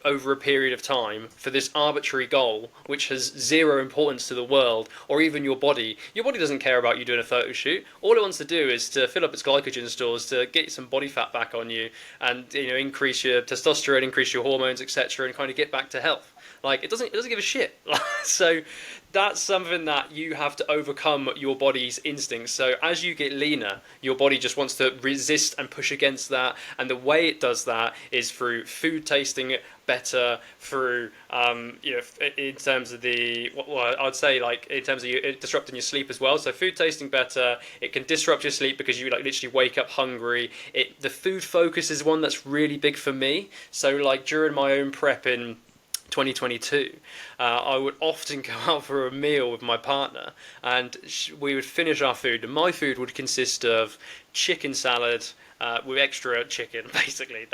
over a period of time for this arbitrary goal which has zero importance to the world or even your body. Your body doesn't care about you doing a photo shoot. All it wants to do is to fill up its glycogen stores, to get some body fat back on you, and increase your testosterone, increase your hormones, etc., and kind of get back to health. Like, it doesn't give a shit. So that's something that you have to overcome your body's instincts. So as you get leaner, your body just wants to resist and push against that. And the way it does that is through food tasting better, through in terms of I'd say, like, in terms of disrupting your sleep as well. So food tasting better, it can disrupt your sleep because you like literally wake up hungry. The food focus is one that's really big for me. So like during my own prep in 2022, I would often go out for a meal with my partner, and we would finish our food, and my food would consist of chicken salad with extra chicken, basically,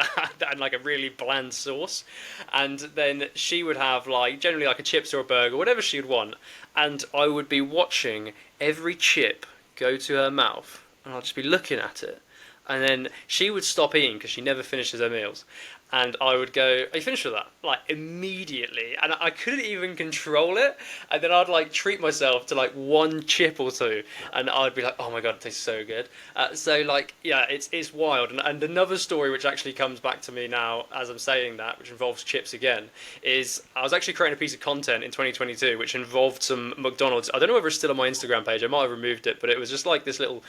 and like a really bland sauce, and then she would have like generally like a chips or a burger, whatever she would want, and I would be watching every chip go to her mouth, and I'd just be looking at it, and then she would stop eating because she never finishes her meals. And I would go, are you finished with that? Like, immediately. And I couldn't even control it. And then I'd, like, treat myself to, like, one chip or two. And I'd be like, oh, my God, it tastes so good. So, like, yeah, it's wild. And another story which actually comes back to me now as I'm saying that, which involves chips again, is I was actually creating a piece of content in 2022 which involved some McDonald's. I don't know whether it's still on my Instagram page. I might have removed it. But it was just, like, this little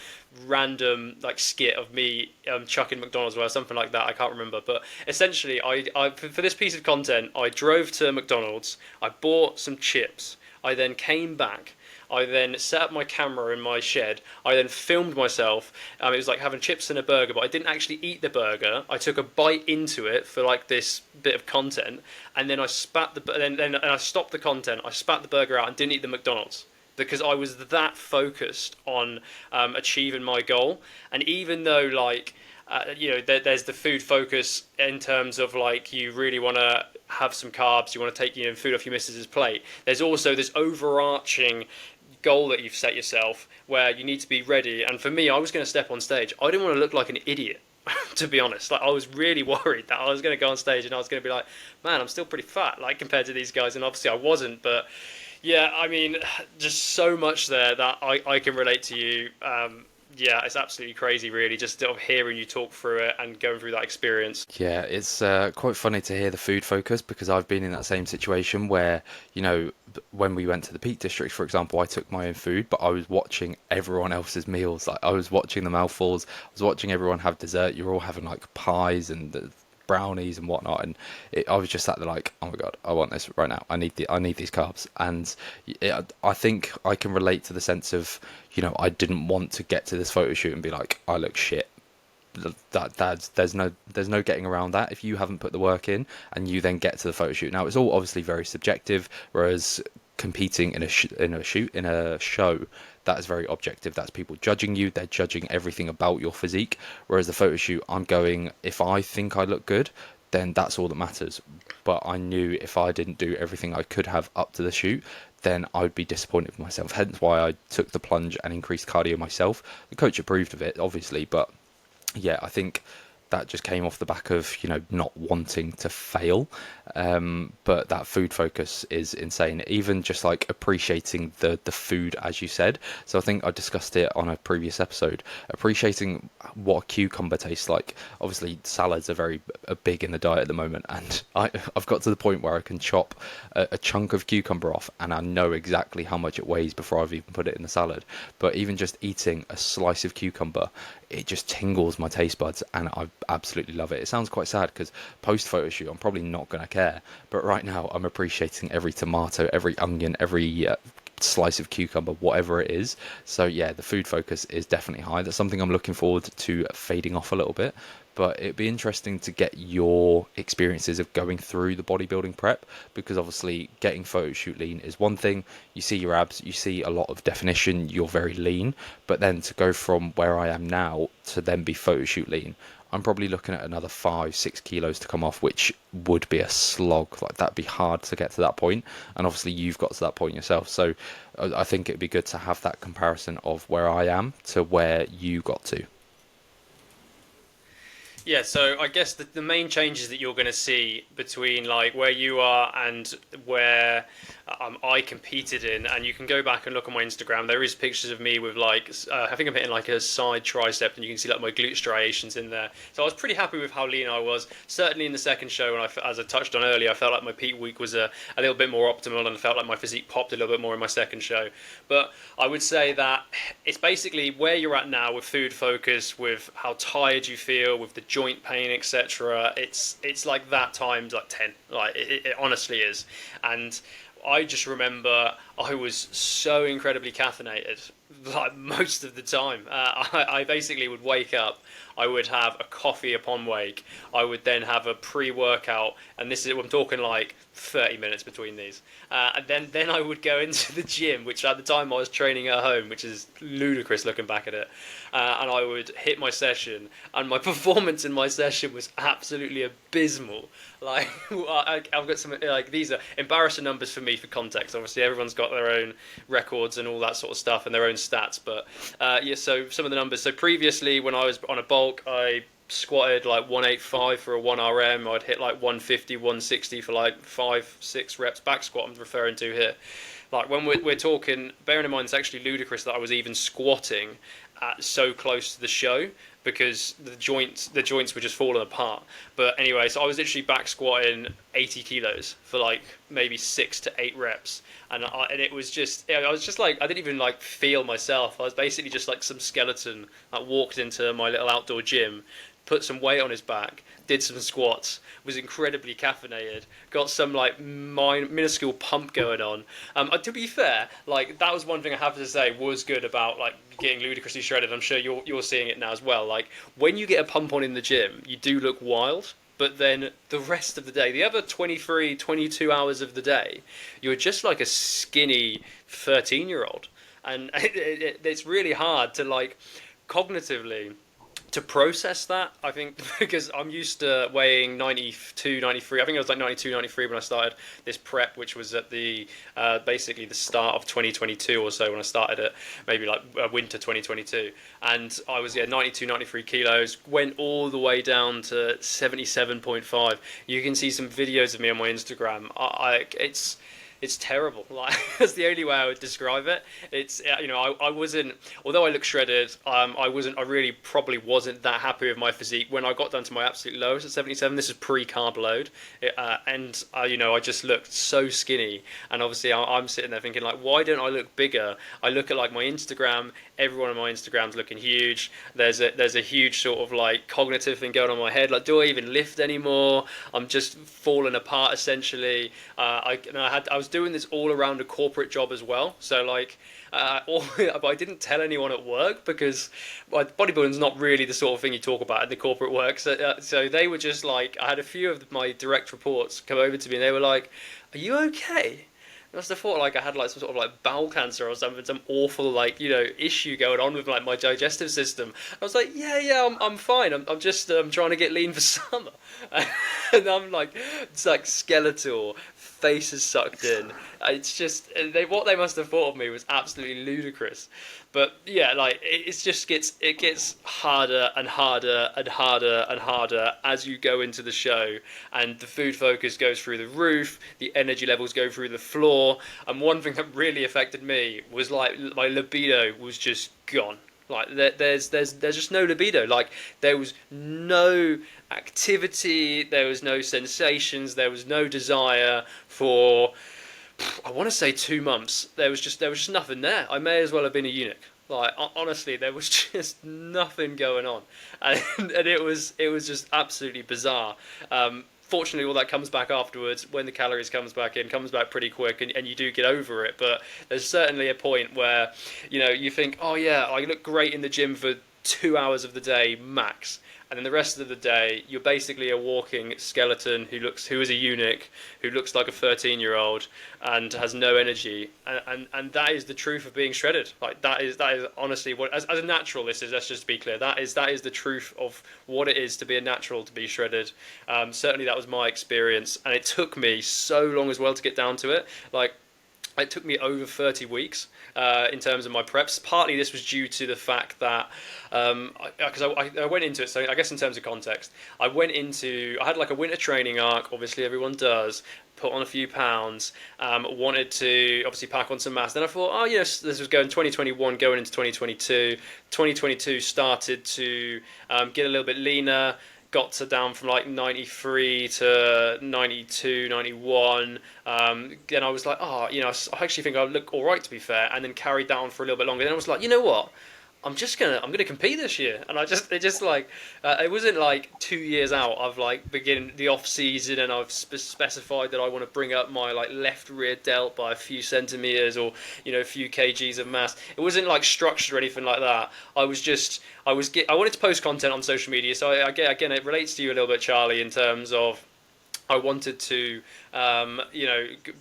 random, like, skit of me chucking McDonald's or something like that. I can't remember. But essentially, for this piece of content, I drove to McDonald's, I bought some chips, I then came back, I then set up my camera in my shed, I then filmed myself. It was like having chips and a burger, but I didn't actually eat the burger. I took a bite into it for like this bit of content, and then I spat then I stopped the content, I spat the burger out and didn't eat the McDonald's, because I was that focused on achieving my goal. And even though like there's the food focus in terms of like you really want to have some carbs, you want to take food off your missus's plate. There's also this overarching goal that you've set yourself where you need to be ready. And for me, I was going to step on stage. I didn't want to look like an idiot, to be honest. Like, I was really worried that I was going to go on stage and I was going to be like, man, I'm still pretty fat, like, compared to these guys. And obviously I wasn't, but yeah, I mean, just so much there that I can relate to you. Yeah, it's absolutely crazy, really, just sort of hearing you talk through it and going through that experience. Yeah, it's quite funny to hear the food focus, because I've been in that same situation where, when we went to the Peak District, for example, I took my own food, but I was watching everyone else's meals. Like, I was watching the mouthfuls, I was watching everyone have dessert. You're all having like pies and brownies and whatnot, and I was just sat there like, oh my God, I want this right now. I need these carbs. And I think I can relate to the sense of, I didn't want to get to this photo shoot and be like, I look shit. There's no getting around that. If you haven't put the work in and you then get to the photo shoot, now it's all obviously very subjective, whereas competing in a show, that is very objective. That's people judging you. They're judging everything about your physique. Whereas the photo shoot, I'm going, if I think I look good, then that's all that matters. But I knew if I didn't do everything I could have up to the shoot, then I would be disappointed with myself. Hence why I took the plunge and increased cardio myself. The coach approved of it, obviously, but yeah, I think that just came off the back of, not wanting to fail. But that food focus is insane. Even just like appreciating the food, as you said. So I think I discussed it on a previous episode, appreciating what a cucumber tastes like. Obviously salads are very big in the diet at the moment, and I've got to the point where I can chop a chunk of cucumber off and I know exactly how much it weighs before I've even put it in the salad. But even just eating a slice of cucumber it just tingles my taste buds, and I absolutely love it. It sounds quite sad because post photo shoot I'm probably not going to care, but right now I'm appreciating every tomato, every onion, every slice of cucumber, whatever it is. So yeah, the food focus is definitely high. That's something I'm looking forward to fading off a little bit, but it'd be interesting to get your experiences of going through the bodybuilding prep, because obviously getting photo shoot lean is one thing. You see your abs, you see a lot of definition, you're very lean, but then to go from where I am now to then be photo shoot lean, I'm probably looking at another 5-6 kilos to come off, which would be a slog. Like, that'd be hard to get to that point, and obviously you've got to that point yourself. So I think it'd be good to have that comparison of where I am to where you got to. Yeah, so I guess the main changes that you're going to see between like where you are and where I competed in, and you can go back and look on my Instagram. There is pictures of me with like I think I'm hitting like a side tricep, and you can see like my glute striations in there. So I was pretty happy with how lean I was. Certainly in the second show, and as I touched on earlier, I felt like my peak week was a little bit more optimal, and I felt like my physique popped a little bit more in my second show. But I would say that it's basically where you're at now with food focus, with how tired you feel, with the joint pain, etc. It's like that times like 10. Like it honestly is. And I just remember I was so incredibly caffeinated, like most of the time. I basically would wake up, I would have a coffee upon wake, I would then have a pre-workout, and this is, I'm talking like 30 minutes between these. And then I would go into the gym, which at the time I was training at home, which is ludicrous looking back at it. And I would hit my session, and my performance in my session was absolutely abysmal. Like, I've got some, like, these are embarrassing numbers for me for context. Obviously, everyone's got their own records and all that sort of stuff and their own stats. But yeah, so some of the numbers. So previously, when I was on a bulk, I squatted like 185 for a 1RM. I'd hit like 150, 160 for like 5-6 reps back squat. I'm referring to here. Like when we're talking, bearing in mind it's actually ludicrous that I was even squatting at so close to the show, because the joints were just falling apart. But anyway, so I was literally back squatting 80 kilos for like maybe 6 to 8 reps, and it was just, I was just like, I didn't even like feel myself. I was basically just like some skeleton that walked into my little outdoor gym, put some weight on his back, did some squats, was incredibly caffeinated, got some like minuscule pump going on. To be fair, like that was one thing I have to say was good about like getting ludicrously shredded. I'm sure you're seeing it now as well. Like when you get a pump on in the gym, you do look wild. But then the rest of the day, the other 23, 22 hours of the day, you're just like a skinny 13-year-old. And it's really hard to like cognitively to process that, I think, because I'm used to weighing 92, 93. I think it was like 92, 93 when I started this prep, which was at the basically the start of 2022 or so when I started it, maybe like winter 2022. And I was 92, 93 kilos, went all the way down to 77.5. You can see some videos of me on my Instagram. It's terrible. Like that's the only way I would describe it. It's I wasn't, although I look shredded, I really probably wasn't that happy with my physique when I got down to my absolute lowest at 77. This is pre-carb load, and I just looked so skinny. And obviously I'm sitting there thinking like, why don't I look bigger? I look at like my Instagram. Everyone on my Instagram's looking huge. There's a huge sort of like cognitive thing going on in my head. Like, do I even lift anymore? I'm just falling apart essentially. I was doing this all around a corporate job as well. So like, but I didn't tell anyone at work because bodybuilding's not really the sort of thing you talk about in the corporate work. So they were just like, I had a few of my direct reports come over to me and they were like, "Are you okay?" I must have thought like I had like some sort of like bowel cancer or something, some awful like issue going on with like my digestive system. I was like, yeah, I'm fine. I'm just trying to get lean for summer, and I'm like, it's like skeletal, face is sucked in. It's just what they must have thought of me was absolutely ludicrous. But yeah, like it gets harder and harder and harder and harder as you go into the show, and the food focus goes through the roof, the energy levels go through the floor, and one thing that really affected me was like my libido was just gone. Like there's just no libido. Like there was no activity, there was no sensations, there was no desire for, I want to say 2 months. There was just nothing there. I may as well have been a eunuch. Like honestly, there was just nothing going on, and it was just absolutely bizarre. Fortunately, all that comes back afterwards when the calories comes back pretty quick, and you do get over it. But there's certainly a point where, you think, oh yeah, I look great in the gym for 2 hours of the day max, and then the rest of the day you're basically a walking skeleton who is a eunuch, who looks like a 13-year-old and has no energy, and that is the truth of being shredded. Like that is honestly what, as a natural, this is, let's just be clear, that is the truth of what it is to be a natural, to be shredded. Certainly that was my experience, and it took me so long as well to get down to it. Like, it took me over 30 weeks in terms of my preps. Partly this was due to the fact that, because I went into it, so I guess in terms of context, I had like a winter training arc, obviously everyone does, put on a few pounds, wanted to obviously pack on some mass. Then I thought, oh yes, this was going 2021, going into 2022. 2022 started to get a little bit leaner, got to down from like 93 to 92, 91. Then I was like, I actually think I look all right, to be fair, and then carried down for a little bit longer. Then I was like, you know what? I'm gonna compete this year, and it wasn't like 2 years out. I've like beginning the off season, and I've specified that I want to bring up my like left rear delt by a few centimeters, or a few kgs of mass. It wasn't like structured or anything like that. I wanted to post content on social media, so again it relates to you a little bit, Charlie, in terms of I wanted to,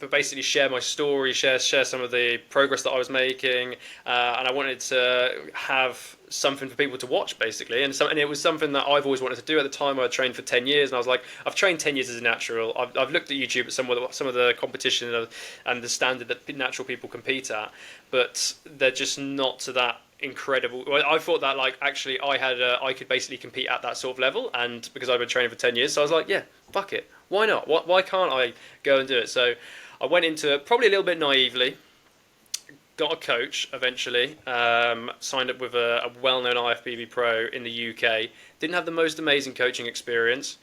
basically share my story, share some of the progress that I was making, and I wanted to have something for people to watch, basically. And it was something that I've always wanted to do. At the time, I had trained for 10 years, and I was like, I've trained 10 years as a natural. I've looked at YouTube at some of the competition and the standard that natural people compete at, but they're just not to that incredible. Well, I thought that like actually I could basically compete at that sort of level, and because I've been training for 10 years, so I was like, yeah, fuck it, why not? Why can't I go and do it? So I went into it probably a little bit naively, got a coach eventually, signed up with a well-known IFBB pro in the UK. Didn't have the most amazing coaching experience.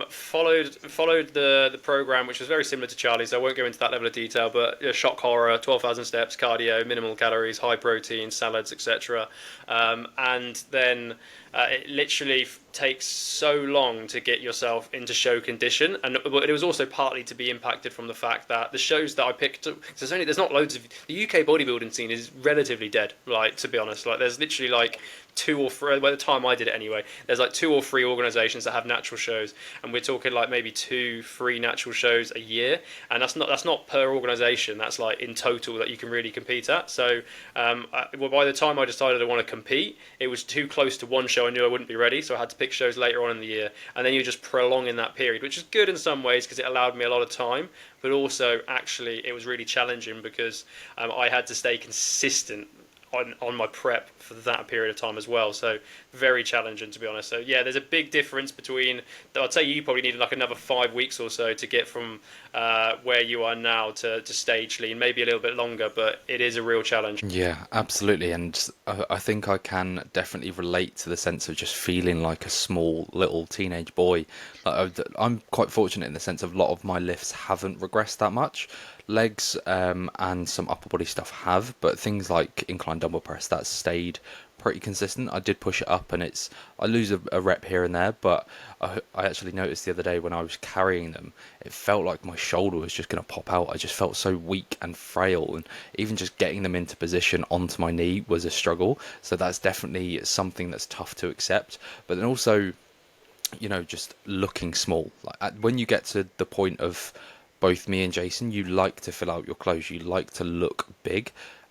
Followed the program, which was very similar to Charlie's. I won't go into that level of detail, but shock horror, 12,000 steps, cardio, minimal calories, high protein, salads, etc. And then it literally takes so long to get yourself into show condition, and it was also partly to be impacted from the fact that the shows that I picked, there's not loads of, the UK bodybuilding scene is relatively dead, like, to be honest. Like, there's literally like 2 or 3, by the time I did it anyway, there's like 2 or 3 organizations that have natural shows, and we're talking like maybe 2-3 natural shows a year, and that's not per organization, that's like in total that you can really compete at. So by the time I decided I want to compete, it was too close to one show. I knew I wouldn't be ready, so I had to pick shows later on in the year, and then you're just prolonging that period, which is good in some ways because it allowed me a lot of time, but also actually it was really challenging because I had to stay consistent on my prep for that period of time as well. So very challenging, to be honest. So yeah, there's a big difference between, I'd say you probably needed like another 5 weeks or so to get from where you are now to stage lean, maybe a little bit longer, but it is a real challenge. Yeah, absolutely. And I think I can definitely relate to the sense of just feeling like a small little teenage boy. I'm quite fortunate in the sense of a lot of my lifts haven't regressed that much. Legs and some upper body stuff have, but things like incline dumbbell press, that's stayed pretty consistent. I did push it up, and I lose a rep here and there, but I actually noticed the other day when I was carrying them, it felt like my shoulder was just going to pop out. I just felt so weak and frail, and even just getting them into position onto my knee was a struggle. So that's definitely something that's tough to accept. But then also, just looking small. Like when you get to the point of both me and Jason, you like to fill out your clothes, you like to look big,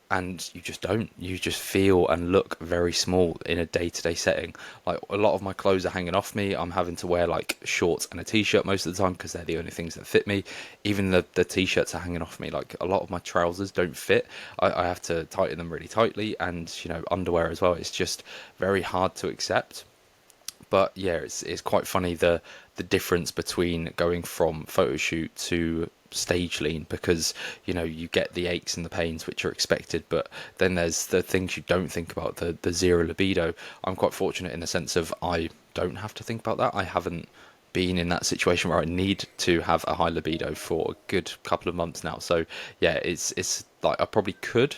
and you just don't. You just feel and look very small in a day-to-day setting. Like, a lot of my clothes are hanging off me. I'm having to wear like shorts and a t-shirt most of the time because they're the only things that fit me. Even the t-shirts are hanging off me. Like, a lot of my trousers don't fit. I have to tighten them really tightly, and underwear as well. It's just very hard to accept. But yeah, it's quite funny the difference between going from photo shoot to stage lean, because you get the aches and the pains which are expected, but then there's the things you don't think about, the zero libido. I'm quite fortunate in the sense of I don't have to think about that. I haven't been in that situation where I need to have a high libido for a good couple of months now. So yeah, it's like I probably could,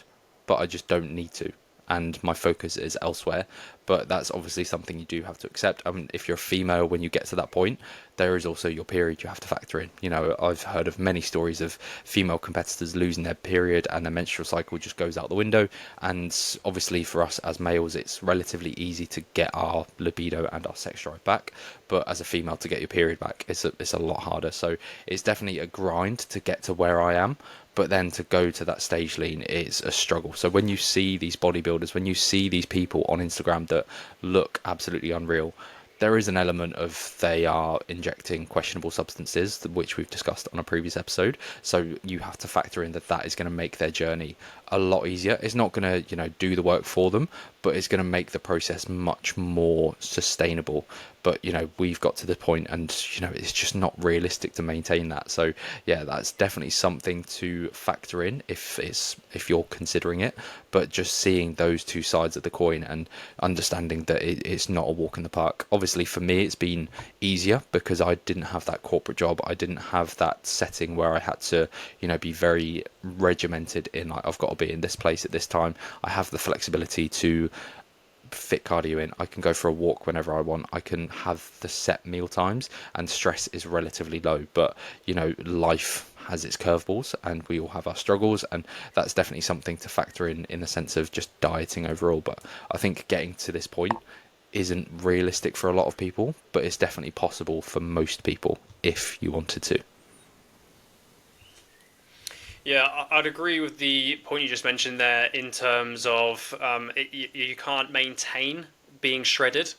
but I just don't need to. and my focus is elsewhere. But that's obviously something you do have to accept. I mean, if you're a female, when you get to that point, there is also your period you have to factor in. You know, I've heard of many stories of female competitors losing their period and their menstrual cycle just goes out the window. And obviously for us as males, it's relatively easy to get our libido and our sex drive back. But as a female, to get your period back, it's a lot harder. So it's definitely a grind to get to where I am. But then to go to that stage lean is a struggle. So when you see these bodybuilders, when you see these people on Instagram that look absolutely unreal, there is an element of they are injecting questionable substances, which we've discussed on a previous episode. So you have to factor in that that is going to make their journey a lot easier. It's not going to, do the work for them, but it's going to make the process much more sustainable. But, we've got to the point and, it's just not realistic to maintain that. So, yeah, that's definitely something to factor in if you're considering it. But just seeing those two sides of the coin and understanding that it's not a walk in the park. Obviously, for me, it's been easier because I didn't have that corporate job. I didn't have that setting where I had to, be very regimented in, like, I've got to be in this place at this time. I have the flexibility to fit cardio in. I can go for a walk whenever I want. I can have the set meal times and stress is relatively low. But, life has its curveballs and we all have our struggles, and that's definitely something to factor in the sense of just dieting overall. But I think getting to this point isn't realistic for a lot of people, but it's definitely possible for most people if you wanted to. Yeah, I'd agree with the point you just mentioned there in terms of you can't maintain being shredded.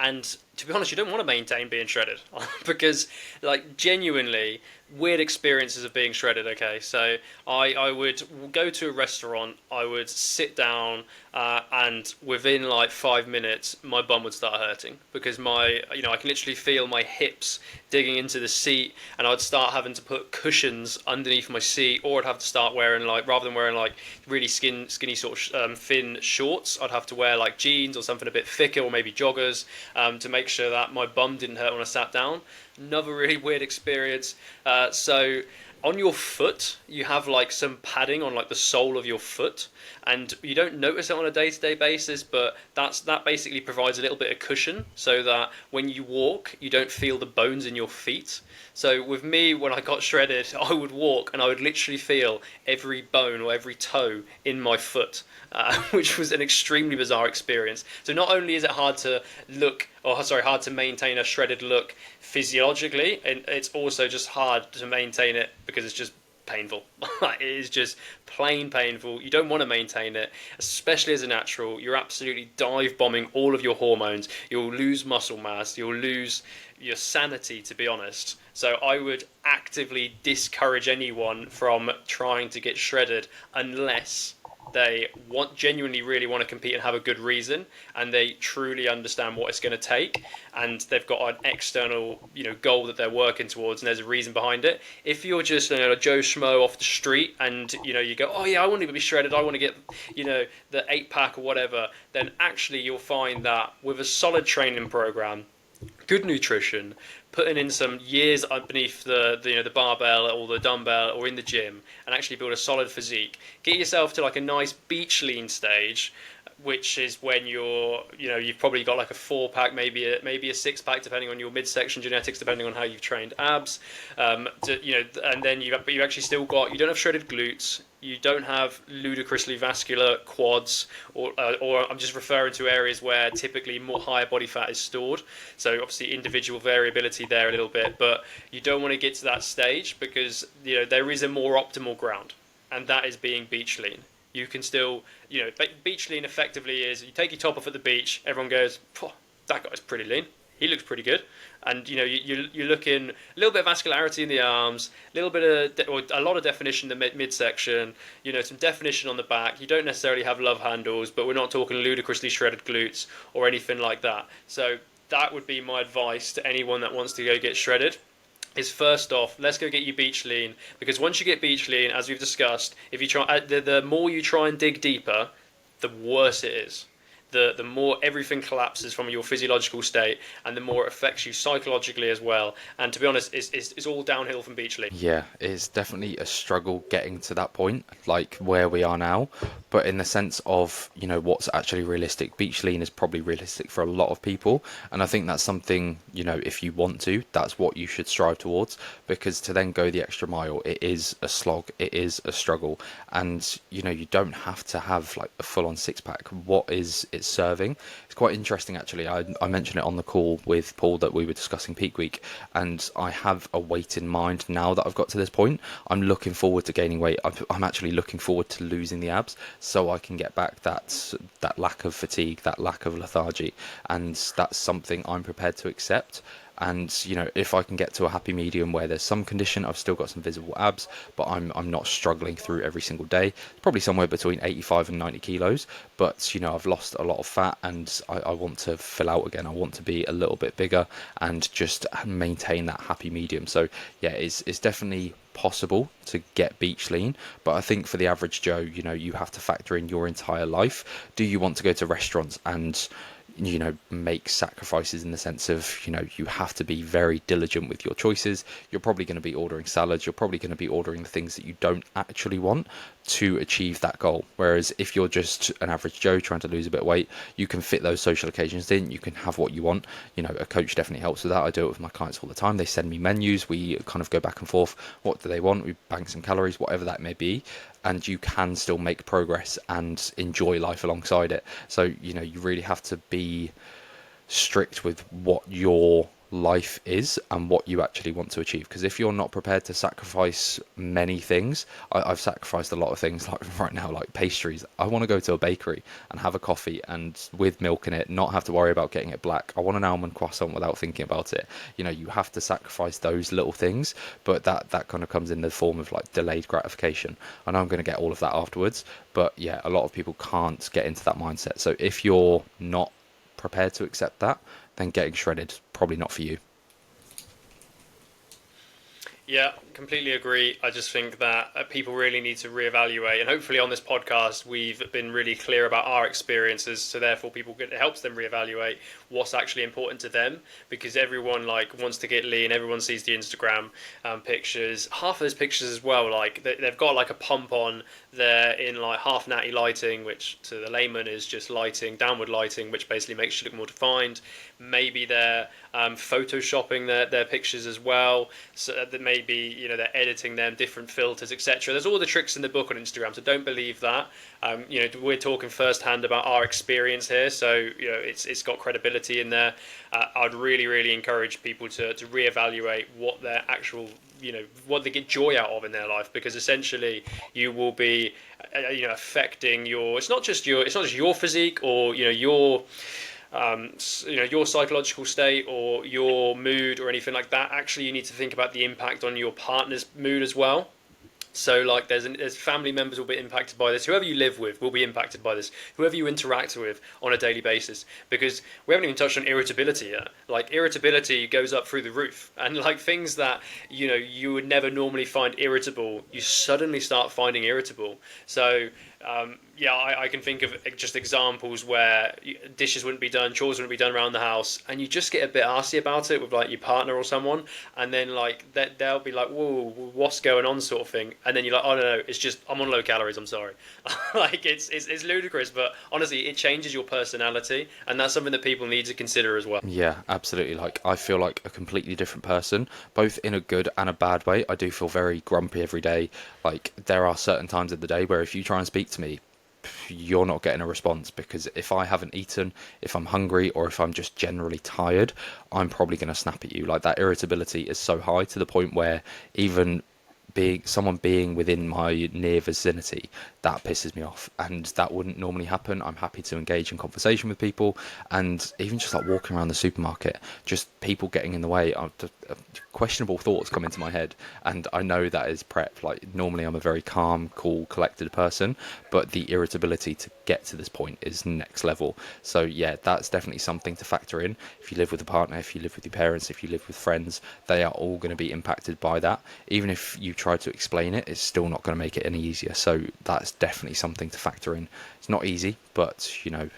And to be honest, you don't want to maintain being shredded because, like, genuinely weird experiences of being shredded. Okay, so I would go to a restaurant, I would sit down, and within like 5 minutes, my bum would start hurting because I can literally feel my hips digging into the seat, and I'd start having to put cushions underneath my seat, or I'd have to start wearing, like, rather than wearing like really skinny sort of thin shorts, I'd have to wear like jeans or something a bit thicker, or maybe joggers, to make sure that my bum didn't hurt when I sat down. Another really weird experience. So on your foot, you have like some padding on like the sole of your foot, and you don't notice it on a day-to-day basis, but that basically provides a little bit of cushion so that when you walk, you don't feel the bones in your feet. So with me, when I got shredded, I would walk and I would literally feel every bone or every toe in my foot, which was an extremely bizarre experience. So not only is it hard to maintain a shredded look physiologically, and it's also just hard to maintain it because it's just painful. It is just plain painful. You don't want to maintain it, especially as a natural. You're absolutely dive bombing all of your hormones. You'll lose muscle mass. You'll lose your sanity, to be honest. So I would actively discourage anyone from trying to get shredded unless they genuinely really want to compete and have a good reason, and they truly understand what it's going to take, and they've got an external goal that they're working towards, and there's a reason behind it. If you're just a Joe Schmo off the street and you go, oh yeah, I want to be shredded, I want to get the 8-pack or whatever, then actually you'll find that with a solid training program, good nutrition, putting in some years underneath the barbell or the dumbbell or in the gym, and actually build a solid physique. Get yourself to like a nice beach lean stage, which is when you've probably got like a 4-pack, maybe a 6-pack, depending on your midsection genetics, depending on how you've trained abs, and then you actually still got, you don't have shredded glutes, you don't have ludicrously vascular quads, or I'm just referring to areas where typically more higher body fat is stored. So obviously individual variability there a little bit, but you don't want to get to that stage because there is a more optimal ground, and that is being beach lean. You can still, beach lean effectively is you take your top off at the beach, everyone goes, that guy's pretty lean, he looks pretty good. And you're looking a little bit of vascularity in the arms, a lot of definition in the midsection, some definition on the back. You don't necessarily have love handles, but we're not talking ludicrously shredded glutes or anything like that. So that would be my advice to anyone that wants to go get shredded. Is first off, let's go get you beach lean, because once you get beach lean, as we've discussed, if you try, the more you try and dig deeper, the worse it is. the more everything collapses from your physiological state, and the more it affects you psychologically as well. And to be honest, it's all downhill from beach league. Yeah, it's definitely a struggle getting to that point, like where we are now. But in the sense of, what's actually realistic, beach lean is probably realistic for a lot of people. And I think that's something, if you want to, that's what you should strive towards. Because to then go the extra mile, it is a slog, it is a struggle. And, you don't have to have like a full on six pack. What is it serving? It's quite interesting, actually. I mentioned it on the call with Paul that we were discussing peak week. And I have a weight in mind now that I've got to this point. I'm looking forward to gaining weight. I'm actually looking forward to losing the abs so I can get back that lack of fatigue, that lack of lethargy, and that's something I'm prepared to accept. And if I can get to a happy medium where there's some condition, I've still got some visible abs, but I'm not struggling through every single day. Probably somewhere between 85 and 90 kilos, but I've lost a lot of fat, and I want to fill out again. I want to be a little bit bigger and just maintain that happy medium. So yeah, it's definitely possible to get beach lean, but I think for the average Joe, you have to factor in your entire life. Do you want to go to restaurants and make sacrifices in the sense of, you have to be very diligent with your choices? You're probably going to be ordering salads. You're probably going to be ordering the things that you don't actually want to achieve that goal. Whereas if you're just an average Joe trying to lose a bit of weight, you can fit those social occasions in. You can have what you want. A coach definitely helps with that. I do it with my clients all the time. They send me menus. We kind of go back and forth. What do they want? We bang some calories, whatever that may be. And you can still make progress and enjoy life alongside it. So, you really have to be strict with what your life is and what you actually want to achieve. Because if you're not prepared to sacrifice many things, I've sacrificed a lot of things, like right now, like pastries. I want to go to a bakery and have a coffee and with milk in it, not have to worry about getting it black. I want an almond croissant without thinking about it. You have to sacrifice those little things, but that kind of comes in the form of like delayed gratification. I know I'm going to get all of that afterwards, but yeah, a lot of people can't get into that mindset. So if you're not prepared to accept that, then getting shredded, probably not for you. Yeah, completely agree. I just think that people really need to reevaluate, and hopefully on this podcast we've been really clear about our experiences, so therefore it helps them reevaluate what's actually important to them, because everyone wants to get lean. Everyone sees the Instagram pictures. Half of those pictures as well, they've got like a pump on there in like half natty lighting, which to the layman is just lighting, downward lighting, which basically makes you look more defined. Maybe they're photoshopping their pictures as well, so that maybe they're editing them, different filters, etc. There's all the tricks in the book on Instagram, so don't believe that. We're talking firsthand about our experience here, so it's got credibility in there. I'd really encourage people to reevaluate what their actual what they get joy out of in their life, because essentially you will be affecting it's not just your physique or your psychological state or your mood or anything like that. Actually, you need to think about the impact on your partner's mood as well. So there's family members will be impacted by this. Whoever you live with will be impacted by this. Whoever you interact with on a daily basis, because we haven't even touched on irritability yet. Irritability goes up through the roof, and things that you would never normally find irritable, you suddenly start finding irritable. So I can think of just examples where dishes wouldn't be done, chores wouldn't be done around the house, and you just get a bit arsy about it with your partner or someone, and then they'll be like, "Whoa, what's going on?" sort of thing, and then you're like, "Oh no, it's just I'm on low calories. I'm sorry." It's ludicrous, but honestly, it changes your personality, and that's something that people need to consider as well. Yeah, absolutely. I feel like a completely different person, both in a good and a bad way. I do feel very grumpy every day. There are certain times of the day where if you try and speak to me, you're not getting a response, because if I haven't eaten, if I'm hungry, or if I'm just generally tired, I'm probably going to snap at you. That irritability is so high to the point where even someone being within my near vicinity, that pisses me off, and that wouldn't normally happen. I'm happy to engage in conversation with people, and even just walking around the supermarket, just people getting in the way. questionable thoughts come into my head, and I know that is prep. Like normally I'm a very calm, cool, collected person, but the irritability to get to this point is next level. So yeah, that's definitely something to factor in. If you live with a partner, if you live with your parents, if you live with friends, they are all going to be impacted by that. Even if you try to explain it, it's still not going to make it any easier. So that's definitely something to factor in. It's not easy, but you know,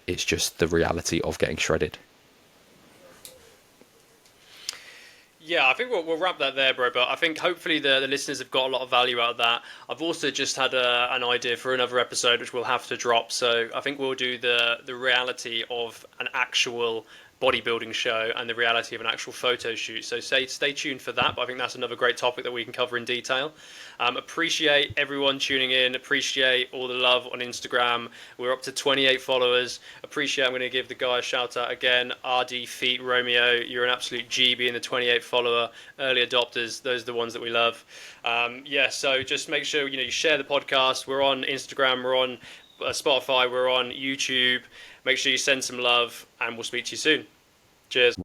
it's just the reality of getting shredded. Yeah, I think we'll wrap that there, bro. But I think hopefully the listeners have got a lot of value out of that. I've also just had an idea for another episode, which we'll have to drop. So I think we'll do the reality of an actual bodybuilding show and the reality of an actual photo shoot. So stay tuned for that. But I think that's another great topic that we can cover in detail. Appreciate everyone tuning in. Appreciate all the love on Instagram. We're up to 28 followers. Appreciate. I'm going to give the guy a shout out again. RD Feet Romeo. You're an absolute G being the 28 follower. Early adopters. Those are the ones that we love. Yeah. So just make sure you share the podcast. We're on Instagram. We're on Spotify. We're on YouTube. Make sure you send some love, and we'll speak to you soon. Cheers.